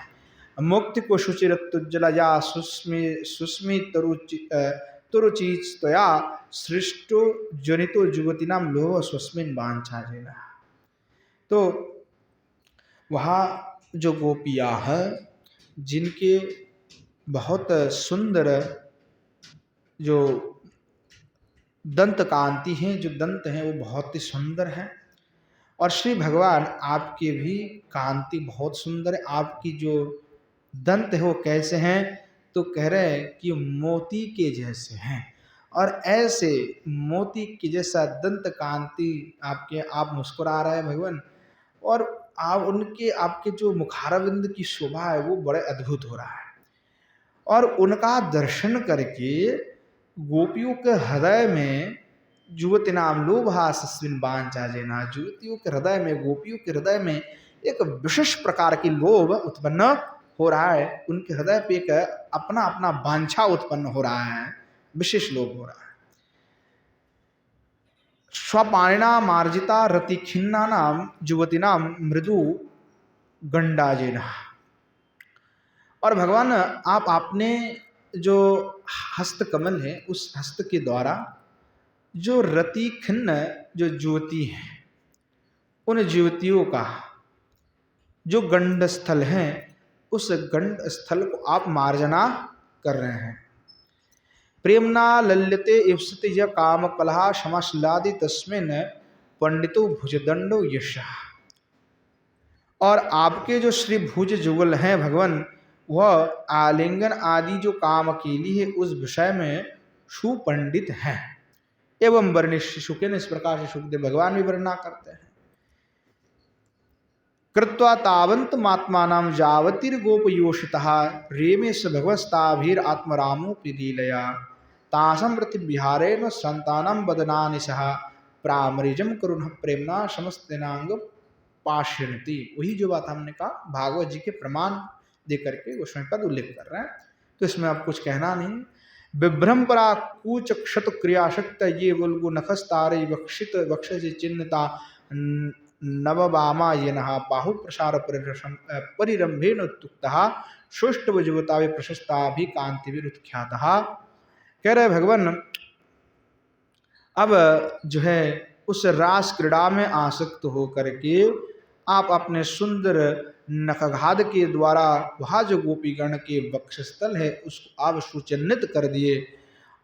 Speaker 1: मुक्ति को शुचिर तुज्जलया सुस्मी तुरुचितया सृष्टो जनितो जुगति नाम लोह स्वस्मिन वांछा जेना। तो वहाँ जो गोपियाँ है जिनके बहुत सुंदर जो दंत कांति हैं, जो दंत हैं वो बहुत ही सुंदर है, और श्री भगवान आपके भी कांति बहुत सुंदर है। आपकी जो दंत है वो कैसे हैं? तो कह रहे हैं कि मोती के जैसे हैं, और ऐसे मोती के जैसा दंत कांति आपके, आप मुस्कुरा रहे हैं भगवान, और आप उनके आपके जो मुखारविंद की शोभा है वो बड़े अद्भुत हो रहा है। और उनका दर्शन करके गोपियों के हृदय में युवती नाम लोभास्विन वांछा जेना, युवतियों के हृदय में, गोपियों के हृदय में एक विशेष प्रकार की लोभ उत्पन्न हो रहा है, उनके हृदय पे एक अपना अपना वांछा उत्पन्न हो रहा है, विशेष लोभ हो रहा है। स्वपाणिना मार्जिता रति खिन्ना नाम युवतीनां मृदु गंडाजेना। और भगवान आप आपने जो हस्त कमल है, उस हस्त के द्वारा जो रति खिन्न जो ज्योति है, उन ज्योतियों का जो गंड स्थल है, उस गंड स्थल को आप मार्जना कर रहे हैं। प्रेमना लल्यते इप्सते य काम कलहा समाश्लादि तस्मिन् पंडितो भुजदंडो यशः। और आपके जो श्री भुज जुगल हैं भगवान, वह आलिंगन आदि जो काम के लिए उस विषय में सुपंडित हैं। एवं वर्णित शुकेन, इस प्रकार से सुखदेव भगवान भी वर्णना करते हैं। कृत्वा तावंत मात्मानां जावतिर्गोपयोषितः रेमे स भगवस्ताभिर आत्मरामोऽपि लीलया तासं प्रतिविहारेण संतानं वदनानि सह प्रामरिजं करुणः प्रेमणा समस्तेनांग पाशयन्ति। वही जो बात हमने कहा, भागवत जी के प्रमाण दे करके गोस्वामी पद उल्लेख कर रहे हैं, तो इसमें अब कुछ कहना नहीं। विभ्रम परा कूच क्षत क्रियाशक्त ये बुलगु नखस्तारे वक्षित वक्षसि चिन्हता नववामा येनः बाहु प्रसार परिरंभेन उत्तुक्तः सुष्टव जुवतावे प्रशस्ताभि कांतिभिरुत्ख्यातः। कह रहे भगवान, अब जो है उस रास क्रीड़ा में आसक्त होकर के आप अपने सुंदर नखघात के द्वारा वहाँ जो गोपीगण के वक्षस्थल है उसको आप सुचिन्हित कर दिए,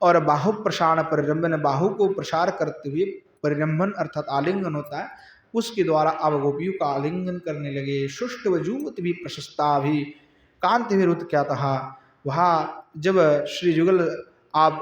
Speaker 1: और बाहु प्रसारण परिरंभन, बाहु को प्रसार करते हुए, परिरंभन अर्थात आलिंगन होता है, उसके द्वारा आप गोपियों का आलिंगन करने लगे। सुष्ट वजूवत भी प्रशस्ता भी कांति विरुद्ध क्या था। वहाँ जब श्री जुगल आप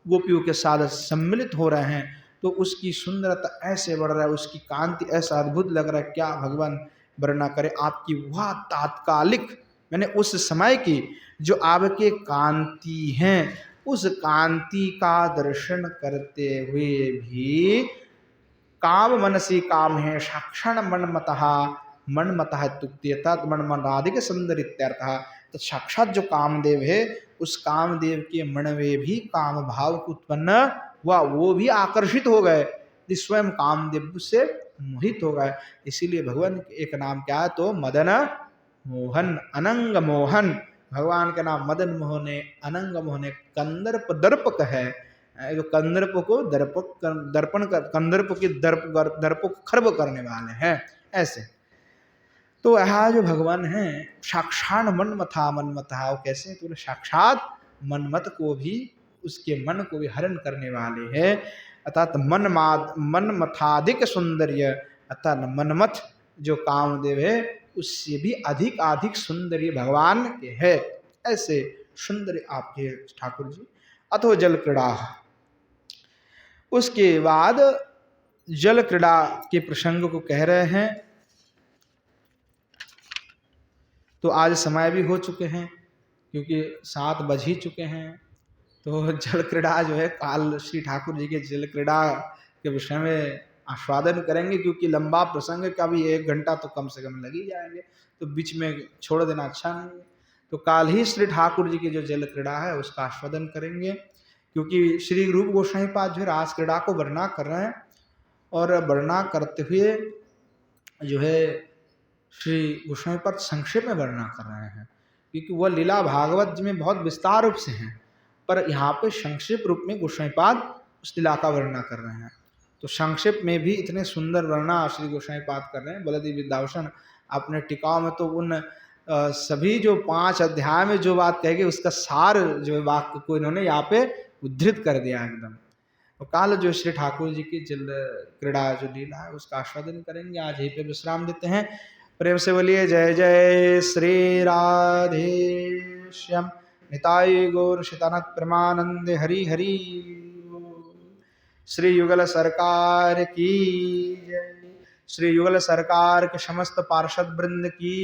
Speaker 1: गोपियों के साथ सम्मिलित हो रहे हैं तो उसकी सुंदरता ऐसे बढ़ रहा है, उसकी कांति ऐसा अद्भुत लग रहा है, क्या भगवान वर्णना करे। आपकी वह तात्कालिक, मैंने उस समय की जो आपके कांति हैं, उस कांति का दर्शन करते हुए भी काम मनसी काम है साक्षण मनमतः मनमतः इत्युक्ते तत् मनमनादिक सुंदर इत्यर्थः। तो साक्षात जो कामदेव है, उस कामदेव के मन में भी काम भाव को उत्पन्न हुआ, वो भी आकर्षित हो गए, स्वयं कामदेव से मोहित हो गए। इसीलिए भगवान एक नाम क्या है, तो मदन मोहन, अनंग मोहन। भगवान का नाम मदन मोहन है, अनंग मोहन है, कंदर्प दर्पक है। जो कंदर्प को दर्पण कंदर्प के दर्प को खर्ब करने वाले हैं, ऐसे। तो यह जो भगवान है साक्षात मनमथा मनमथा, वो कैसे, तो साक्षात मनमत को भी, उसके मन को भी हरण करने वाले हैं। अर्थात मनमथाधिक सौंदर्य, अर्थात मनमथ जो कामदेव है उससे भी अधिक सुंदर्य भगवान के है। ऐसे सुंदर आपके ठाकुर जी। अथो जल क्रीड़ा, उसके बाद जल क्रीड़ा के प्रसंग को कह रहे हैं। तो आज समय भी हो चुके हैं, क्योंकि 7 बज ही चुके हैं। तो जल क्रीड़ा जो है, काल श्री ठाकुर जी के जल क्रीड़ा के विषय में आस्वादन करेंगे, क्योंकि लंबा प्रसंग का भी 1 घंटा तो कम से कम लग ही जाएंगे, तो बीच में छोड़ देना अच्छा नहीं है। तो काल ही श्री ठाकुर जी की जो जल क्रीड़ा है उसका आस्वादन करेंगे, क्योंकि श्री रूप गोस्वामी पाद जो है रास क्रीड़ा को वर्णना कर रहे हैं, और वर्णना करते हुए जो है श्री गोस्वामी पाद संक्षेप में वर्णना कर रहे हैं, क्योंकि वह लीला भागवत जी में बहुत विस्तार रूप से हैं, पर यहाँ पे संक्षेप रूप में गोस्वामी पाद उस लीला का वर्णना कर रहे हैं। तो संक्षेप में भी इतने सुंदर वर्णना श्री गोस्वामी पाद कर रहे हैं। बलदेव विद्याभूषण अपने टिकाव में तो उन सभी जो 5 अध्याय में जो बात कहेगी उसका सार जो वाक्य को इन्होंने यहाँ पे उद्धृत कर दिया एकदम। तो काल जो श्री ठाकुर जी की जल क्रीड़ा जो लीला है उसका आस्वादन करेंगे। आज यहीं पे विश्राम देते हैं। प्रेम से बोलिए जय जय श्री राधे श्याम निताई गौर शितानंद प्रेमानंद हरि हरि। श्री युगल सरकार की जय, श्री युगल सरकार के समस्त पार्षद वृंद की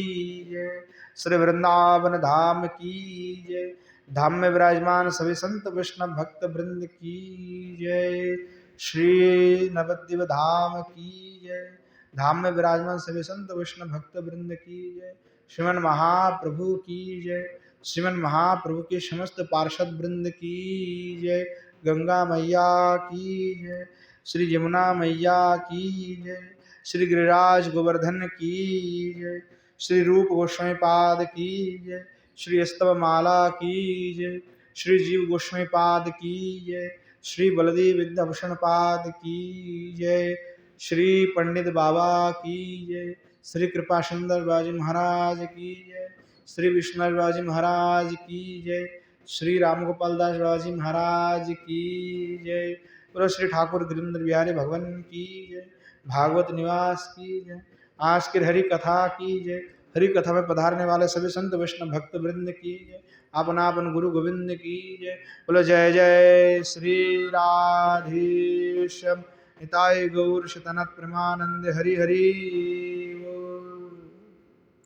Speaker 1: जय, श्री वृंदावन धाम की जय, धाम में विराजमान सभी संत वैष्णव भक्त वृंद की जय, श्री नवद्वीप धाम की जय, धाम में विराजमान सभी संत वैष्णव भक्त वृंद की जय, श्रीमन महाप्रभु की जय। श्रीमन महाप्रभु के समस्त पार्षद वृंद की जय। गंगा मैया की जय। श्री यमुना मैया की जय। श्री गिरिराज गोवर्धन की जय। श्री रूप गोस्वामी पाद की जय। श्री स्तव माला की जय। श्री जीव गोस्वामी पाद की जय। श्री बलदेव विद्याभूषण पाद की जय। श्री पंडित बाबा की जय। श्री कृपा सुंदर बाजी महाराज की जय। श्री विष्णु बाजी महाराज की जय। श्री राम गोपाल दास बाजी महाराज की जय। बोलो श्री ठाकुर गिरिंद्र बिहारी भगवान की जय। भागवत निवास की जय। आज की हरि कथा की जय। हरि कथा में पधारने वाले सभी संत वैष्णव भक्त वृंद की जय। अपना अपन गुरु गोविंद की जय। बोलो जय जय श्री राधेश्याम। निताय गौर शतनत प्रेमानंद हरि हरि